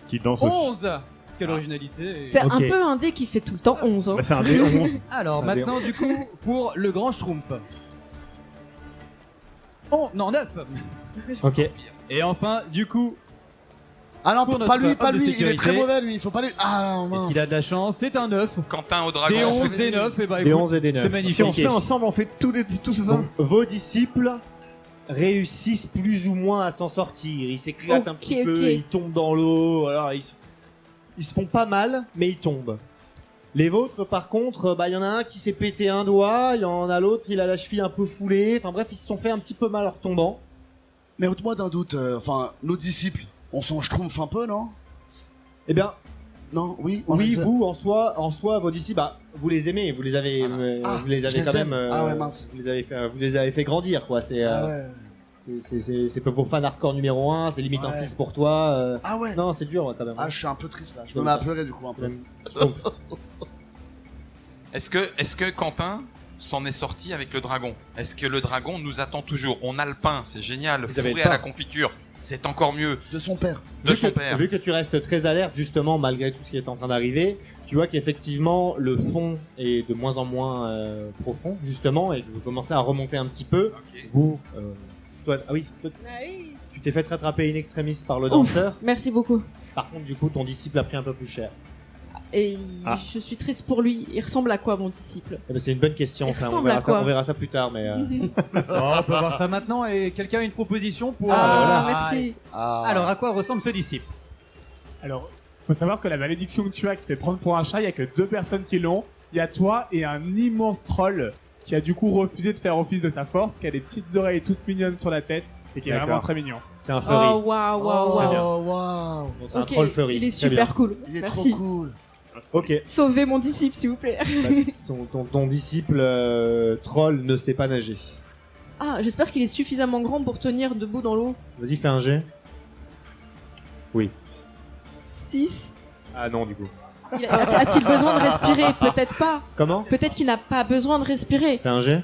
Qui danse aussi. 11. Quelle originalité. C'est Ok. un peu un dé qui fait tout le temps 11. Hein. Bah, c'est un D11. Alors Ça maintenant du coup pour le grand schtroumpf. Oh non 9. Ok. Et enfin du coup Ah non, Pour pas notre lui, pas homme de lui. Il est sécurité. très mauvais lui. Il faut pas lui. Ah non, est-ce mince. qu'il a de la chance? C'est un 9. Quentin au dragon. Des 11, c'est des 9 et bah Des écoute, 11 et des 9. c'est magnifique. Si on se met Ok. ensemble, on fait tout ça. Donc, vos disciples réussissent plus ou moins à s'en sortir. Ils s'éclatent un Ok, petit peu, ok. ils tombent dans l'eau. Alors ils se font pas mal, mais ils tombent. Les vôtres, par contre, bah il y en a un qui s'est pété un doigt, il y en a l'autre, il a la cheville un peu foulée. Enfin bref, ils se sont fait un petit peu mal en retombant. Mais ôte-moi d'un doute. Enfin, nos disciples, on s'en schtroumpf un peu, non? Eh bien, Non, oui. on oui, les a- vous en soi, vos disciples, bah, vous les aimez, vous les avez, Ah, vous les je avez les quand aime. même, Ah ouais, mince. vous les avez fait grandir, quoi. C'est, Ah ouais. c'est vos fans hardcore numéro 1, c'est limite un Ouais. fils pour toi. Ah ouais. Non, c'est dur, ouais, quand même. Ah, je suis un peu triste là. Je me mets à pleurer du coup un peu. Même- je trouve. Est-ce que Quentin s'en est sorti avec le dragon? Est-ce que le dragon nous attend toujours? On a le pain, c'est génial. Vous avez Fourré le à la pain. confiture, c'est encore mieux. De son père. De Vu son que- père. Vu que tu restes très alerte, justement, malgré tout ce qui est en train d'arriver, tu vois qu'effectivement, le fond est de moins en moins profond, justement, et que vous commencez à remonter un petit peu. Ok. Vous, toi, ah oui, toi, Ah oui. tu t'es fait rattraper in extremis par le Ouf. danseur. Merci beaucoup. Par contre, du coup, ton disciple a pris un peu plus cher. Et Ah. je suis triste pour lui. Il ressemble à quoi, mon disciple? Eh ben, c'est une bonne question, Il ça, ressemble à quoi on verra ça plus tard, mais... Oh, on peut voir ça maintenant et quelqu'un a une proposition pour. Ah, voilà. merci. Ah. Alors à quoi ressemble ce disciple? Alors, faut savoir que la malédiction que tu as qui te fait prendre pour un chat, il y a que 2 personnes qui l'ont. Il y a toi et un immense troll qui a du coup refusé de faire office de sa force, qui a des petites oreilles toutes mignonnes sur la tête et qui est D'accord. vraiment très mignon. C'est un furry. Oh, waouh, waouh, Très bien. waouh. Oh, waouh. Donc, c'est un Ok, troll furry. il est Très super bien. cool. Il est Merci. trop cool. Ok. Sauvez mon disciple, s'il vous plaît. Bah, ton disciple troll ne sait pas nager. Ah, j'espère qu'il est suffisamment grand pour tenir debout dans l'eau. Vas-y, fais un jet. Oui. 6. Ah non, du coup. A-t-il besoin de respirer? Peut-être pas. Comment? Peut-être qu'il n'a pas besoin de respirer. Fais un jet.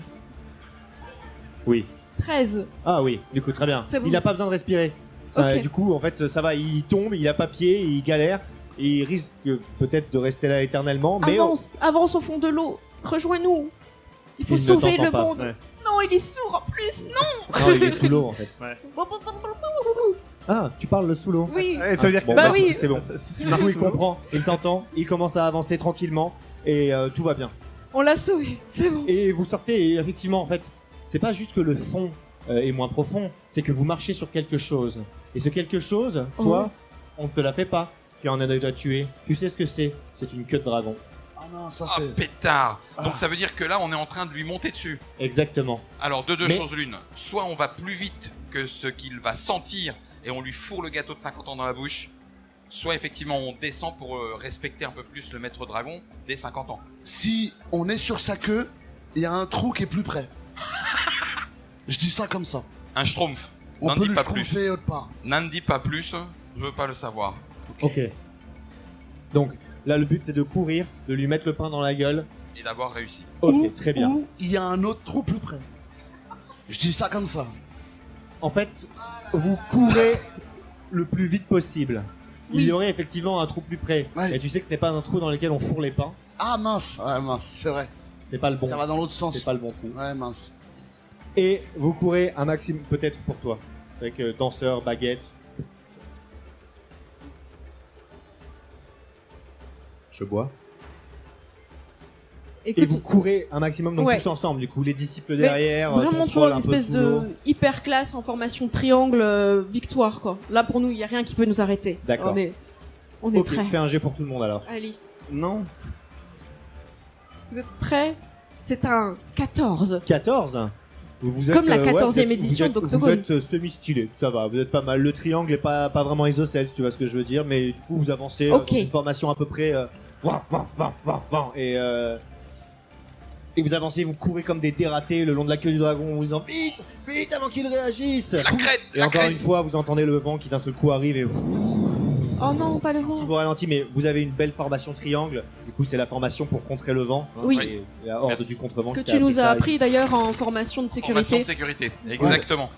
Oui. 13. Ah oui, du coup, très bien. C'est bon. Il a pas besoin de respirer. Ça, Ok. Du coup, en fait, ça va, il tombe, il a pas pied, il galère, et il risque peut-être de rester là éternellement, mais Avance, avance au fond de l'eau. Rejoins-nous. Il faut Il ne sauver t'entend le pas. monde. Ouais. Non, il est sourd en plus. Non. non, il est sous l'eau en fait. Ouais. Ah, tu parles le sous l'eau. Oui. Ouais, ça veut dire Bon, que Bah oui. c'est bon. Du coup, il comprend, il t'entend, il commence à avancer tranquillement, et tout va bien. On l'a sauvé. C'est bon. Et vous sortez, et effectivement, en fait, c'est pas juste que le fond est moins profond, c'est que vous marchez sur quelque chose. Et ce quelque chose, toi, on te l'a fait pas. Tu en as déjà tué. Tu sais ce que c'est. C'est une queue de dragon. Ah non, ça Ah, c'est. pétard. Donc ça veut dire que là, on est en train de lui monter dessus. Exactement. Alors, de deux Mais- choses l'une. Soit on va plus vite que ce qu'il va sentir et on lui fourre le gâteau de 50 ans dans la bouche. Soit effectivement on descend pour respecter un peu plus le maître dragon dès 50 ans. Si on est sur sa queue, il y a un trou qui est plus près. Je dis ça comme ça. Un schtroumpf. On N'en peut dis lui pas plus. schtroumpfer autre part. N'en dis pas plus, je veux pas le savoir. Ok. Donc là, le but c'est de courir, de lui mettre le pain dans la gueule. Et d'avoir réussi. Ok, très bien. Ou il y a un autre trou plus près. Je dis ça comme ça. En fait, vous courez le plus vite possible. Il y aurait effectivement un trou plus près. Ouais. Et tu sais que ce n'est pas un trou dans lequel on fourre les pains. Ah mince, ouais mince, c'est vrai. Ce n'est pas le bon. Ça va dans l'autre sens. C'est pas le bon trou. Ouais mince. Et vous courez un maximum, peut-être pour toi, avec danseur, baguette. Je bois. Et Écoute, vous courez un maximum, donc Ouais. tous ensemble, du coup, les disciples mais derrière, vraiment ton tu troll vois un une peu espèce sous l'eau. de hyper classe en formation triangle victoire quoi. Là pour nous il y a rien qui peut nous arrêter. D'accord. On est Ok, prêts. fais un jet pour tout le monde alors. Allez, Non. vous êtes prêts? C'est un 14. 14. Vous êtes, Comme la ouais, 14e vous êtes- édition vous êtes- d'Octogone. Vous êtes semi-stylé, ça va, vous êtes pas mal. Le triangle est pas vraiment isocèle, si tu vois ce que je veux dire, mais du coup vous avancez Ok. dans une formation à peu près. Et vous avancez, vous courez comme des dératés le long de la queue du dragon, vous disant vite, vite avant qu'il réagisse. La crête, Et la encore crête. une fois, vous entendez le vent qui d'un seul coup arrive et Oh non, pas le qui vent. vous ralentit, mais vous avez une belle formation triangle. Du coup, c'est la formation pour contrer le vent. hein, Oui. c'est la horde Merci. du contrevent. Que qui tu nous as ça. appris d'ailleurs en formation de Formation de sécurité. sécurité, exactement.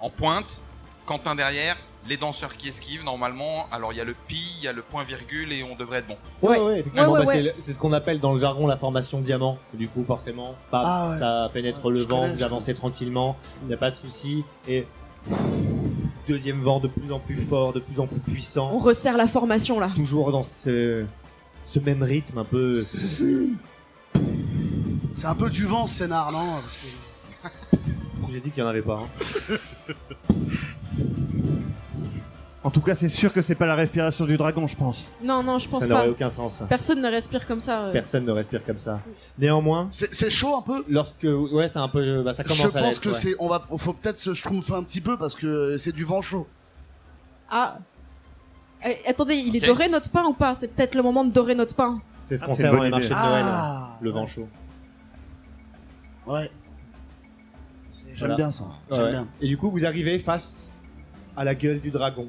En pointe, Quentin derrière, les danseurs qui esquivent normalement. Alors il y a le pi, il y a le point virgule et on devrait être bon. Ouais, Ouais. ouais, effectivement, Ouais, ouais, bah, ouais. c'est ce qu'on appelle dans le jargon la formation diamant. Du coup, forcément, bam, Ah ouais. ça pénètre Ouais, le je vent, connais, vous je avancez tranquillement, il n'y a pas de souci. Et deuxième vent de plus en plus fort, de plus en plus On puissant. resserre la formation là. Toujours dans ce même rythme un peu. C'est un peu du vent ce scénar, non? Parce que- J'ai dit qu'il n'y en avait pas. hein. En tout cas, c'est sûr que c'est pas la respiration du dragon, je pense. Non, non, je pense Ça pas. n'aurait aucun sens. Personne ne respire comme ça. Personne ne respire comme ça. Néanmoins, C'est chaud un peu. lorsque. Ouais, c'est un peu. Bah, ça commence Je à pense l'être, que ouais. c'est. Faut peut-être se schtroumpfer un petit peu parce que c'est du vent chaud. Ah. Eh, attendez, il est Ok. doré notre pain ou pas? C'est peut-être le moment de dorer notre pain. C'est ce Ah, qu'on c'est sert une dans les bonne marchés idée. de Noël. Ah, Le vent ouais. chaud. Ouais. J'aime Voilà. bien ça. Ouais. J'aime bien. Et du coup, vous arrivez face à la gueule du dragon.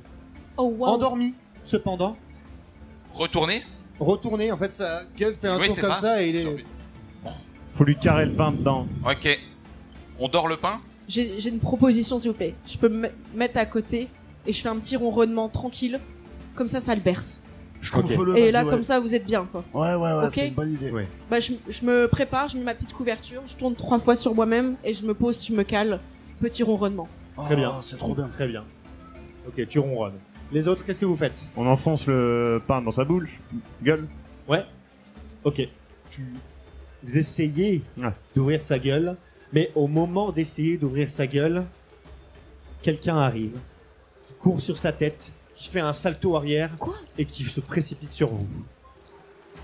Oh wow. Endormi, cependant. Retournez. Retourné, en fait, sa gueule fait un Oui, tour c'est comme ça. ça et il est. Sur lui. Faut lui carrer le pain dedans. Ok. On dort le pain. J'ai une proposition s'il vous plaît. Je peux me mettre à côté et je fais un petit ronronnement tranquille. Comme ça le berce. Schtroumpfe-le. Et vas-y, là, ouais. comme ça, vous êtes bien quoi. Ouais, ouais, ouais, Ok. c'est une bonne idée. Ouais. Bah, je me prépare, je mets ma petite couverture, je tourne 3 fois sur moi-même et je me pose, je me cale. Petit ronronnement. Très bien. Oh, c'est trop bien. Très bien. Ok, tu ronronnes. Les autres, qu'est-ce que vous faites? On enfonce le pain dans sa bouche. Gueule. Ouais. Ok. Vous essayez Ouais. d'ouvrir sa gueule, mais au moment d'essayer d'ouvrir sa gueule, quelqu'un arrive, qui court sur sa tête, qui fait un salto arrière Quoi et qui se précipite sur vous.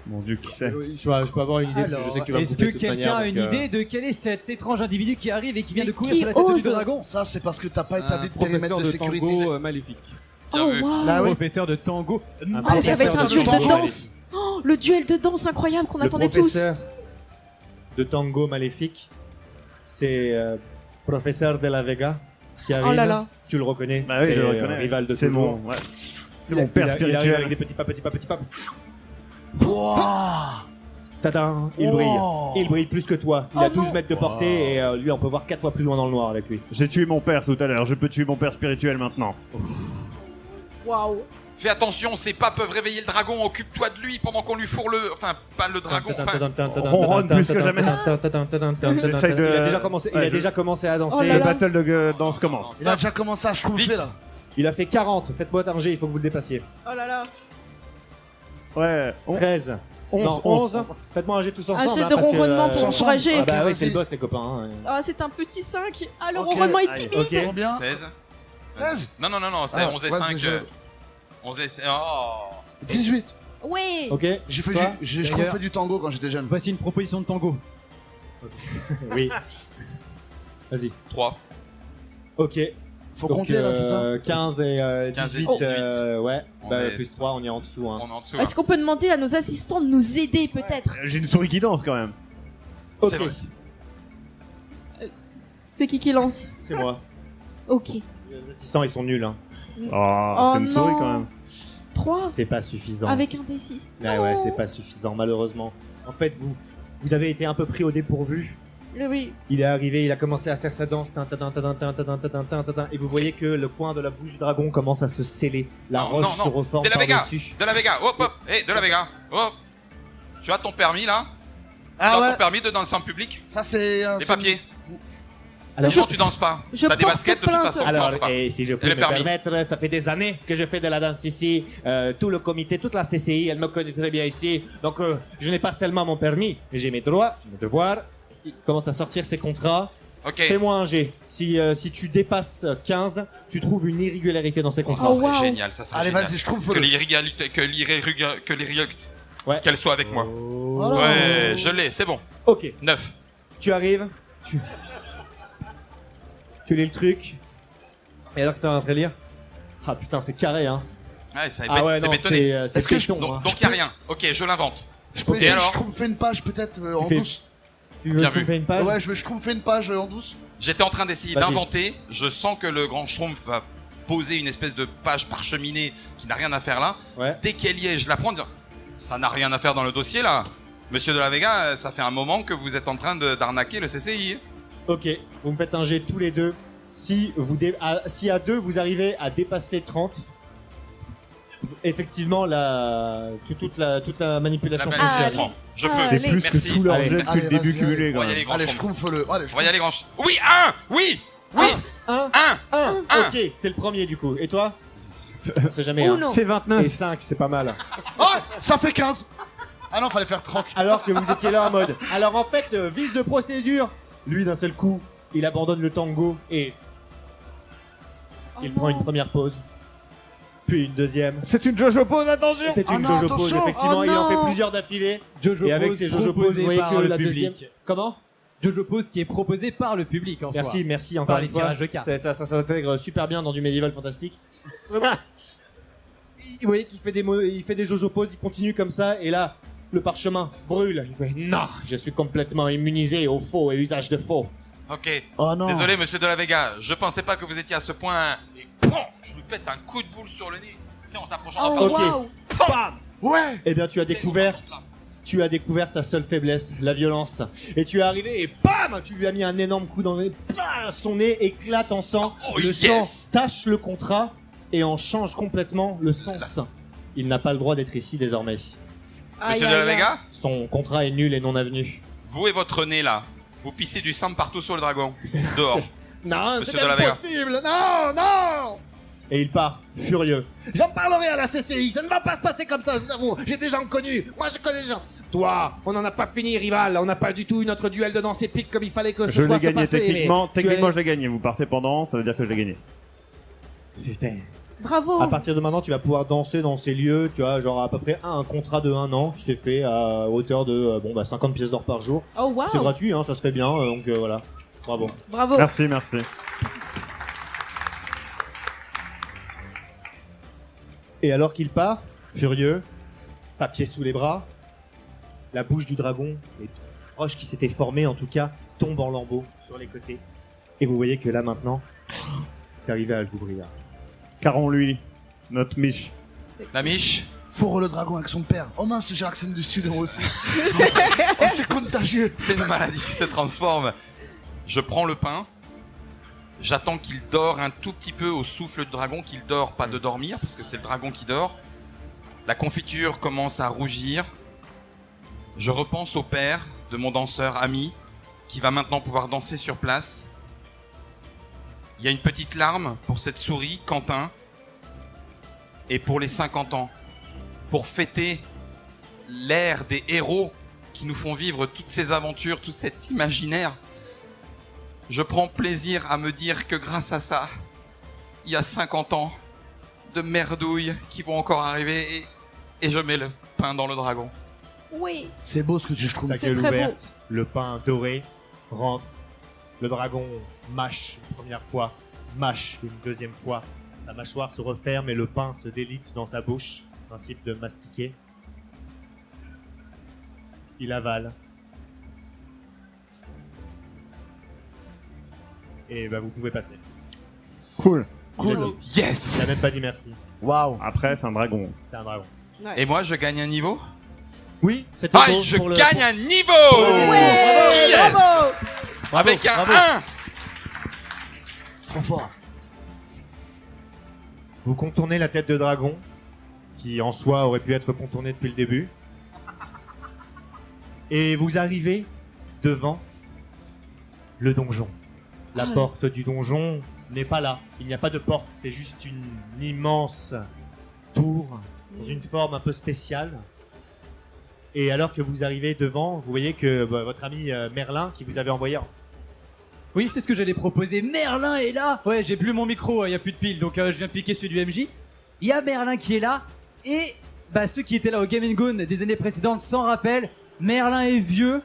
Mon dieu, qui c'est? Je peux avoir une idée, parce que je sais que tu vas me Est-ce couper que de toute quelqu'un manière, a une donc, idée de quel est cet étrange individu qui arrive et qui vient Mais de courir qui sur la tête ose du dragon? Ça, c'est parce que t'as pas établi de Professeur périmètre de de sécurité. tango maléfique. Bien Oh vu. wow. Bah oui. Professeur de tango. Un Oh, ça va être un professeur duel de tango danse. Oh, le duel de danse incroyable qu'on Le attendait tous. professeur de tango maléfique, c'est professeur de la Vega qui arrive. Oh là là. Tu le reconnais? Bah oui, c'est je le reconnais. rival de C'est toujours. mon, ouais. C'est mon père Il arrive avec spirituel. des petits pas, petits pas, petits pas. Wouah. Tadam, il Oh. brille. Il brille plus que toi. Il Oh a 12 non. mètres de portée et lui, on peut voir 4 fois plus loin dans le noir avec lui. J'ai tué mon père tout à l'heure. Je peux tuer mon père spirituel maintenant. Waouh. Fais attention, ces pas peuvent réveiller le dragon. Occupe-toi de lui pendant qu'on lui fourre le. Enfin, pas le dragon. Enfin, ronronne plus que jamais. J'essaye de- Il a déjà commencé, il Ouais, a je- déjà commencé à danser. Oh là Le là. battle de danse commence. Il a déjà commencé à schtroumpfer Vite. là. Il a fait 40. Faites-moi un jet, il faut que vous le dépassiez. Oh là là. Ouais. 13. 11, Non, 11. Faites-moi un jet tous ensemble. jet hein, de parce que, ronronnement pour ensemble. encourager. Ah bah Ok, oui, c'est vas-y. le boss, les copains. hein. Ah, c'est un petit 5. Ah, le Ok. ronronnement est Allez, timide. Combien? 16. 13. Non, c'est Ah, 11 et ouais, 5. c'est je- 11 et 5. Oh 18. Oui. Ok. J'ai fait, Toi j'ai fait du tango quand j'étais jeune. Voici une proposition de tango. Oui. Vas-y. 3. Ok. Faut Donc, compter là, c'est ça 15 et 15 et 18. 18. Ouais. On Bah, est- plus 3, on est en dessous. Hein. On est en dessous. Est-ce qu'on peut demander à nos assistants de nous aider peut-être? J'ai une souris qui danse quand même. C'est Ok. vrai. C'est qui lance? C'est moi. Ok. Les assistants, ils sont nuls. Hein. Oh, c'est une souris quand même. 3 C'est pas suffisant. avec un D6. Ouais, c'est pas suffisant, malheureusement. En fait, vous avez été un peu pris au dépourvu. Oui. Il est arrivé, il a commencé à faire sa danse, tin, tin, tin, tin, tin, tin, tin, tin, tin, tin, tin, et vous voyez que le coin de la bouche du dragon commence à se sceller. La roche se reforme De la Vega. par-dessus. De la Vega. Hop, hop. Hé, de la Vega. Hop. Tu as ton permis là? Tu Ah as ouais. ton permis de danser en public? Ça c'est. Les papiers. Alors, Sinon, tu danses pas. je T'as des porte baskets de plainte. toute façon. tu Alors, rentres pas. et si je Et peux le me permis. permettre, ça fait des années que je fais de la danse ici. Tout le comité, toute la CCI, elle me connaît très bien ici. Donc, je n'ai pas seulement mon permis, mais j'ai mes droits, j'ai mes devoirs. Il commence à sortir ses contrats. Ok. Fais-moi un G. Si tu dépasses 15, tu trouves une irrégularité dans ces Ça contrats. serait wow. génial. Ça serait Allez, génial. vas-y, je trouve Que le. l'irrégularité, Ouais. qu'elle soit avec moi. Oh là. Ouais, je l'ai, c'est bon. Ok, 9. tu arrives. Tu lis le truc. Et alors que t'es en train de lire. Ah putain, c'est carré, hein. Ouais, ça Ah ouais, c'est non, bétonné. c'est Est-ce que je- béton, hein. Donc il y a rien. Ok, je l'invente. Je peux Et essayer de alors schtroumpfer une page peut-être en fais- douce. Tu veux Bien que je te vu. fais une page? Ouais, je vais schtroumpfer une page en douce. J'étais en train d'essayer Vas-y. d'inventer. Je sens que le grand Schtroumpf va poser une espèce de page parcheminée qui n'a rien à faire là. Ouais. Dès qu'elle y est, je la prends en disant ça n'a rien à faire dans le dossier là. Monsieur de la Vega, ça fait un moment que vous êtes en train d'arnaquer le CCI. Ok, vous me faites un jet tous les deux. Si à deux vous arrivez à dépasser 30, effectivement toute la manipulation La fonctionne. je prends. Je peux. C'est Allez. plus Merci. que tout leur Allez. jet depuis Allez, le début vas-y, cumulé On quand va y même. aller, grand Allez, Schtroumpf. schtroumpfe-le. Allez, On va y aller, grand Schtroumpf. Oui, un. Oui. Oui. Un, Un. ok, t'es le premier du coup. Et toi? On sait jamais. Ou Hein. non. Fais 29. Et 5, c'est pas mal. Oh, ça fait 15. Ah non, fallait faire 30. Alors que vous étiez là en mode. Alors en fait, vice de procédure. Lui, d'un seul coup, il abandonne le tango et il prend une première pause. Puis une deuxième. C'est une Jojo Pose, attention. C'est Oh une non, Jojo pose, attention. effectivement. Oh il en fait non. plusieurs d'affilée. Jojo Et avec Pose ces Jojo poses, proposé vous voyez par que le la public. deuxième. Comment? Jojo Pose qui est proposé par le public en Merci, soi. merci encore Par une les fois. tirages de cartes. Ça s'intègre super bien dans du médiéval fantastique. Vraiment. Vous voyez qu'il fait il fait des Jojo poses, il continue comme ça, et là, le parchemin brûle. Il fait non, je suis complètement immunisé au faux et usage de faux. Ok. Oh non. Désolé, monsieur de la Vega. Je pensais pas que vous étiez à ce point. Et bon, je lui pète un coup de boule sur le nez. Tu sais, en s'approchant. Oh Ok. waouh. Bam. Ouais. Eh bien, tu as découvert sa seule faiblesse, la violence. Et tu es arrivé et bam, tu lui as mis un énorme coup dans le nez. Bam, son nez éclate en sang. Oh, Le yes. sang tache le contrat et en change complètement le sens. Il n'a pas le droit d'être ici désormais. Monsieur de la Vega, Son contrat est nul et non avenu. vous et votre nez là, vous pissez du sang partout sur le dragon. Dehors. Non, Monsieur c'est de la Vega. impossible. Non, non. Et il part, furieux. J'en parlerai à la CCI, ça ne va pas se passer comme ça, je vous avoue. J'ai des gens connus, moi je connais des gens. Toi, on n'en a pas fini, rival. On n'a pas du tout eu notre duel de danse épique comme il fallait que ce Je soit l'ai gagné se passer, techniquement. mais tu Techniquement, es- je l'ai gagné. Vous partez pendant, ça veut dire que je l'ai gagné. Putain. Bravo. À partir de maintenant, tu vas pouvoir danser dans ces lieux, tu vois, genre à peu près un contrat de 1 an qui s'est fait à hauteur de 50 pièces d'or par jour. Oh waouh. C'est gratuit, hein, ça se fait bien, donc voilà. Bravo. Bravo. Merci, merci. Et alors qu'il part, furieux, papier sous les bras, la bouche du dragon, les roches qui s'étaient formées en tout cas, tombent en lambeaux sur les côtés. Et vous voyez que là maintenant, c'est arrivé à l'ouvrir. Caron-lui, notre Mich. La miche. Fourre le dragon avec son père. Oh mince, j'ai l'accent du sud moi aussi. Oh, c'est contagieux. C'est une maladie qui se transforme. Je prends le pain. J'attends qu'il dort un tout petit peu au souffle du dragon, qu'il dort, pas de dormir, parce que c'est le dragon qui dort. La confiture commence à rougir. Je repense au père de mon danseur ami, qui va maintenant pouvoir danser sur place. Il y a une petite larme pour cette souris, Quentin, et pour les 50 ans, pour fêter l'ère des héros qui nous font vivre toutes ces aventures, tout cet imaginaire. Je prends plaisir à me dire que grâce à ça, il y a 50 ans de merdouilles qui vont encore arriver et je mets le pain dans le dragon. Oui. C'est beau ce que tu je trouve. Sa C'est gueule très ouverte, le pain doré rentre. Le dragon mâche une première fois, mâche une deuxième fois. Sa mâchoire se referme et le pain se délite dans sa bouche. Principe de mastiquer. Il avale. Et bah vous pouvez passer. Cool. Il a dit. Yes. Il a même pas dit merci. Waouh. Après, c'est un dragon. C'est un dragon. Et moi, je gagne un niveau? Oui, c'était Ah, beau je pour le- gagne un niveau! Yes. Bravo. Avec un bravo. 1. Trop fort. Vous contournez la tête de dragon, qui en soi aurait pu être contournée depuis le début. Et vous arrivez devant le donjon. La porte du donjon n'est pas là. Il n'y a pas de porte, c'est juste une immense tour dans une forme un peu spéciale. Et alors que vous arrivez devant, vous voyez que votre ami Merlin, qui vous avait envoyé... Oui, c'est ce que j'allais proposer. Merlin est là. Ouais, j'ai plus mon micro, il y a plus de pile, donc je viens piquer celui du MJ. Il y a Merlin qui est là, et ceux qui étaient là au Game & Gone des années précédentes s'en rappellent. Merlin est vieux,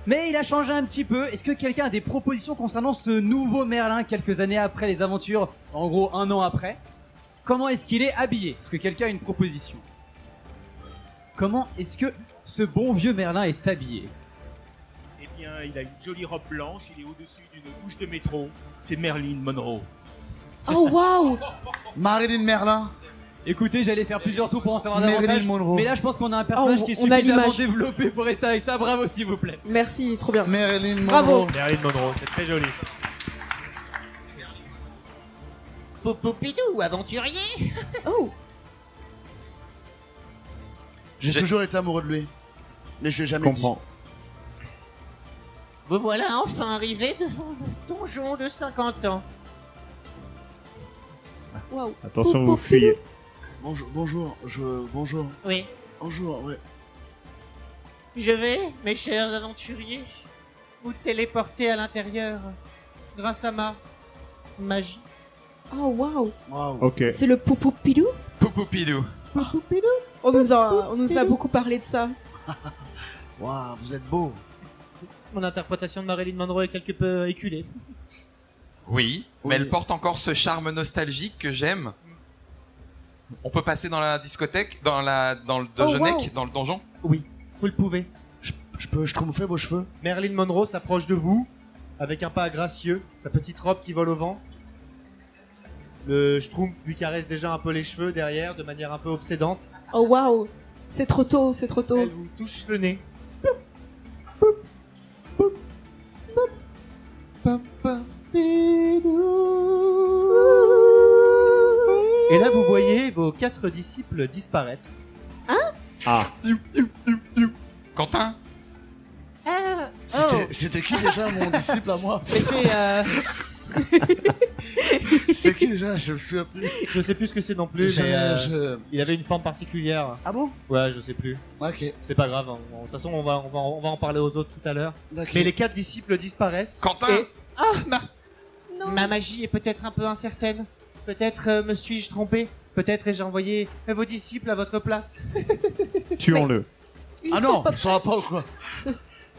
mais il a changé un petit peu. Est-ce que quelqu'un a des propositions concernant ce nouveau Merlin quelques années après les aventures, en gros 1 an après? Comment est-ce qu'il est habillé? Est-ce que quelqu'un a une proposition? Comment est-ce que ce bon vieux Merlin est habillé? Eh bien, il a une jolie robe blanche, il est au-dessus d'une bouche de métro. C'est Marilyn Monroe. Oh waouh. Marilyn Merlin. Écoutez, j'allais faire plusieurs tours pour en savoir Marilyn davantage, Monroe. mais là je pense qu'on a un personnage Oh, qui est on a suffisamment l'image. développé pour rester avec ça. Bravo s'il vous plaît. Merci, trop bien. Marilyn Bravo. Monroe. Marilyn Monroe, c'est très joli. Poupoupidou, aventurier. Oh. J'ai toujours été amoureux de lui. Mais je lui ai jamais dit. Comprends. Vous voilà enfin arrivé devant le donjon de 50 ans. Waouh. Attention, vous fuyez. Bonjour. Bonjour. Oui. Bonjour, ouais. Je vais, mes chers aventuriers, vous téléporter à l'intérieur grâce à ma magie. Oh waouh. Waouh. Ok. C'est le Poupoupidou. Poupoupidou. On nous a beaucoup parlé de ça. Waouh, vous êtes beau. Mon interprétation de Marilyn Monroe est quelque peu éculée. Oui, mais elle porte encore ce charme nostalgique que j'aime. On peut passer dans la discothèque, dans le Dojonec, wow. dans le donjon? Oui, vous le pouvez. Je peux schtroumpfer vos cheveux? Marilyn Monroe s'approche de vous avec un pas gracieux, sa petite robe qui vole au vent. Le Schtroumpf lui caresse déjà un peu les cheveux derrière de manière un peu obsédante. Oh waouh. C'est trop tôt, c'est trop tôt. Elle vous touche le nez. Et là, vous voyez vos 4 disciples disparaître. Ah. Quentin? C'était qui déjà mon disciple à moi? Mais c'est C'était qui déjà? Je me souviens plus. Je sais plus ce que c'est non plus, mais il avait une forme particulière. Ah bon? Ouais, je sais plus. Ok. C'est pas grave, hein. De toute façon on va en parler aux autres tout à l'heure. D'accord. Mais les 4 disciples disparaissent. Quentin? Et... Non. Ma magie est peut-être un peu incertaine. Peut-être me suis-je trompé. Peut-être ai-je envoyé vos disciples à votre place. Tuons-le. Ils Ah sont non, pas- ça va pas ou quoi?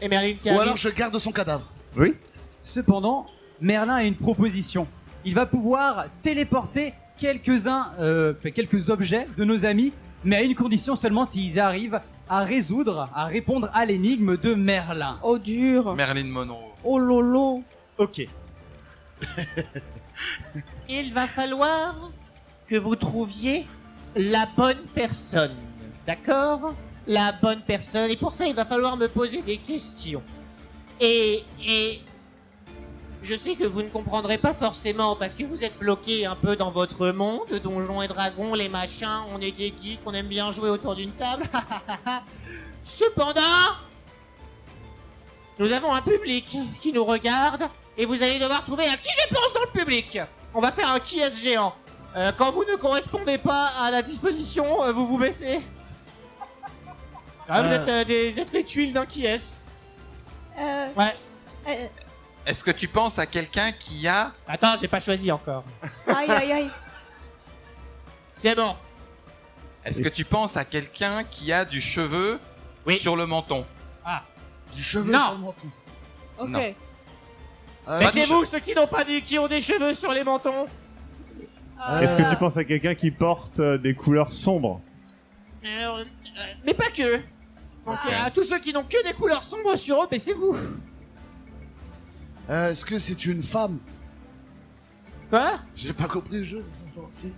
Et Merlin qui Ou arrive. alors je garde son cadavre. Oui. Cependant, Merlin a une proposition. Il va pouvoir téléporter quelques objets de nos amis, mais à une condition seulement, s'ils arrivent à répondre à l'énigme de Merlin. Oh dur. Marilyn Monroe. Oh lolo. Ok. Il va falloir que vous trouviez la bonne personne. D'accord? La bonne personne. Et pour ça, il va falloir me poser des questions. Et je sais que vous ne comprendrez pas forcément parce que vous êtes bloqué un peu dans votre monde, Donjons et Dragons, les machins, on est des geeks, on aime bien jouer autour d'une table. Cependant, nous avons un public qui nous regarde et vous allez devoir trouver un qui je pense dans le public. On va faire un qui est-ce géant. Quand vous ne correspondez pas à la disposition, vous vous baissez. Ah, vous êtes les tuiles d'un qui est-ce. Euh, Ouais. euh, Est-ce que tu penses à quelqu'un qui a... Attends, j'ai pas choisi encore. Aïe, aïe, aïe. C'est bon. Est-ce que tu penses à quelqu'un qui a du cheveu sur le menton? Du cheveu Non. sur le menton. Ok. Non. Mais c'est vous ceux qui n'ont pas qui ont des cheveux sur les mentons. Est-ce que tu penses à quelqu'un qui porte des couleurs sombres? Mais pas que. Donc à tous ceux qui n'ont que des couleurs sombres sur eux, baissez-vous. Est-ce que c'est une femme? Quoi? J'ai pas compris le jeu, c'est ça, genre, si.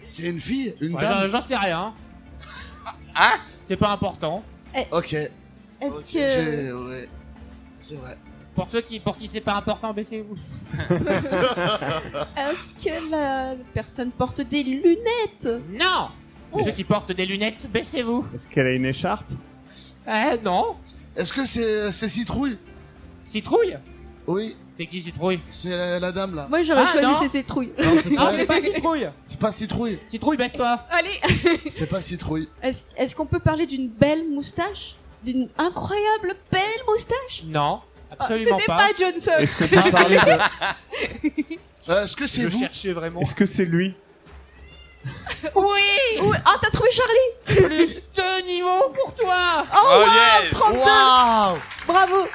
C'est une fille? Une Ouais, dame? j'en sais rien. Hein? C'est pas important. Ok. Est-ce Ok, que. ouais. C'est vrai. Pour qui c'est pas important, baissez-vous. Est-ce que la personne porte des lunettes? Non. Ceux qui portent des lunettes, baissez-vous. Est-ce qu'elle a une écharpe? Non. Est-ce que c'est Citrouille? Citrouille? Oui. C'est qui Citrouille? C'est la dame là. Moi j'aurais choisi non. ces citrouilles. Non, c'est Non, pas, c'est pas Citrouille. c'est pas Citrouille. Citrouille, baisse-toi. Allez. C'est pas Citrouille. Est-ce qu'on peut parler d'une belle moustache? D'une incroyable belle moustache? Non, Ah, absolument c'était pas. pas Johnson. Est-ce que tu parlais de... Est-ce que c'est Je vous? cherchais vraiment. Est-ce que c'est lui? Oui. Oui. Ah, t'as trouvé Charlie? Plus 2 niveaux pour toi. Oh, wow, yes. 32. Waouh! Bravo.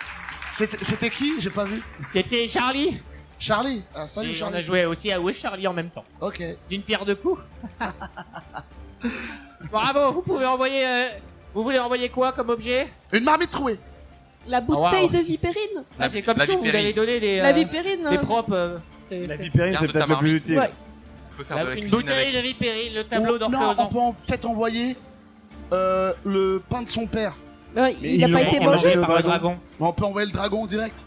C'était qui? J'ai pas vu. C'était Charlie. Charlie. Ah, salut Et on Charlie. a joué aussi à Où est Charlie en même temps. Ok. D'une pierre deux coups. Bravo, vous pouvez envoyer... Vous voulez envoyer quoi comme objet? Une marmite trouée. La bouteille wow. de Vipérine. C'est comme la ça, vous Vipérine. allez donner des... La Vipérine. des propres... La Vipérine, Garde c'est ta peut-être le plus marmite. utile. Ouais. On peut faire de la Une cuisine bouteille avec. de Vipérine, le tableau Non, on d'Orphéosan. peut peut-être envoyer le pain de son père. Non, il a pas été mangé. par le dragon. On peut envoyer le dragon direct.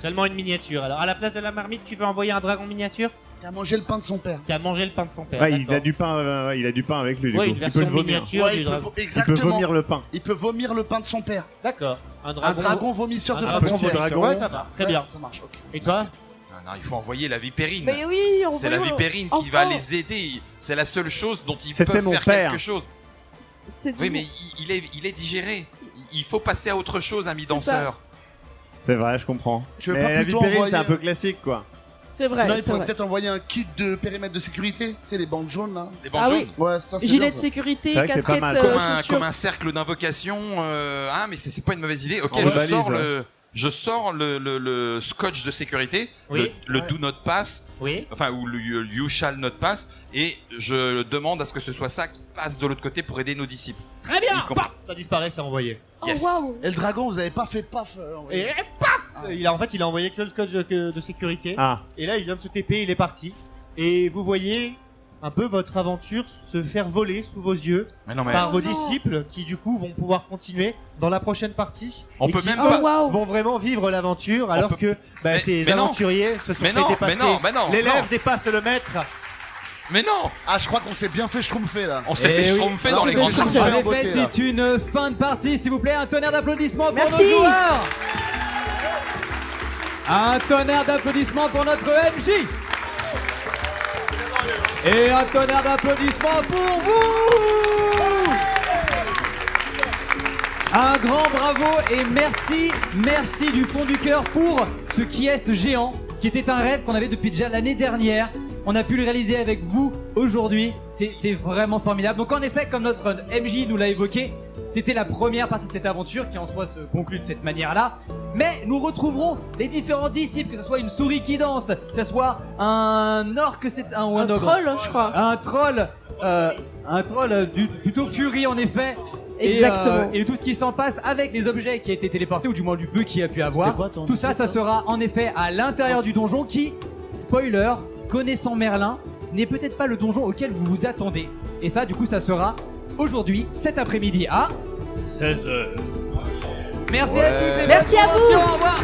Seulement une miniature. Alors à la place de la marmite, tu veux envoyer un dragon miniature Qui a mangé le pain de son père. qui a mangé le pain de son père. Ouais, il d'accord. a du pain, il a du pain avec lui. Du Ouais, coup. une Il peut version le vomir. miniature Ouais, du il peut dragon. Il peut exactement. vomir le pain. Il peut vomir le pain de son père. D'accord. Un dragon vomisseur de un pain de dragon son père. vomisseur. Ouais, ça va. Très Ouais, bien. Ça marche, ok. Et toi? Non, il faut envoyer la Vipérine. Mais oui, on C'est la voit- Vipérine qui enfin. va les aider. C'est la seule chose dont ils C'était peuvent mon faire père. quelque chose. C'est Oui, tout. mais il est digéré. Il faut passer à autre chose, ami C'est danseur. C'est vrai, je comprends. Tu veux Mais pas la plutôt Vipérine, envoyer c'est un peu classique, quoi. C'est vrai. Sinon, il c'est pourrait vrai. peut-être envoyer un kit de périmètre de sécurité. Tu sais, les bandes jaunes là. Les bandes Ah oui. jaunes. Ouais, ça c'est Gilet bien, de ça. sécurité, C'est vrai que c'est pas casquette, mal. Comme un cercle d'invocation. Ah, mais c'est pas une mauvaise idée. Ok, En valise, je sors le scotch de sécurité, Oui. le Ouais. Do Not Pass, Oui. enfin, ou le You Shall Not Pass, et je demande à ce que ce soit ça qui passe de l'autre côté pour aider nos disciples. Très bien. Il comprend. Paf, ça disparaît, c'est envoyé. Oh Yes. waouh. Et le dragon, vous avez pas fait paf. Et paf, il a envoyé que le scotch de sécurité. Ah, Et là, il vient de se TP, il est parti. Et vous voyez un peu votre aventure se faire voler sous vos yeux Mais non, mais par vos non. disciples qui du coup vont pouvoir continuer dans la prochaine partie. On et peut qui, même eux, pas- Oh waouh. vont vraiment vivre l'aventure alors peut- que bah, ces mais non. aventuriers se sont Mais fait non, dépasser. mais non, L'élève non. dépasse le maître. mais non, Ah, je crois qu'on s'est bien fait schtroumpfer là. on s'est Eh fait oui. schtroumpfer Non, dans les c'est grandes ça. lignes. En En beauté, effet, là. c'est une fin de partie, s'il vous plaît. Un tonnerre d'applaudissements pour Merci. nos joueurs. Un tonnerre d'applaudissements pour notre MJ. Et un tonnerre d'applaudissements pour vous. Un grand bravo et merci du fond du cœur pour ce qui est ce géant, qui était un rêve qu'on avait depuis déjà l'année dernière. On a pu le réaliser avec vous aujourd'hui, c'était vraiment formidable. Donc en effet, comme notre MJ nous l'a évoqué, c'était la première partie de cette aventure qui en soi se conclut de cette manière-là. Mais nous retrouverons les différents disciples, que ce soit une souris qui danse, que ce soit un orc, ou Un ogre. troll, je crois. Un troll plutôt furie en effet. Exactement. Et tout ce qui s'en passe avec les objets qui a été téléportés, ou du moins du peu qu'il y a pu avoir. C'était quoi, ton Tout ça, disciple, ça sera en effet à l'intérieur du donjon qui, spoiler, connaissant Merlin, n'est peut-être pas le donjon auquel vous vous attendez. Et ça, du coup, ça sera aujourd'hui, cet après-midi à 16h. Merci à toutes et Merci à vous. Au revoir.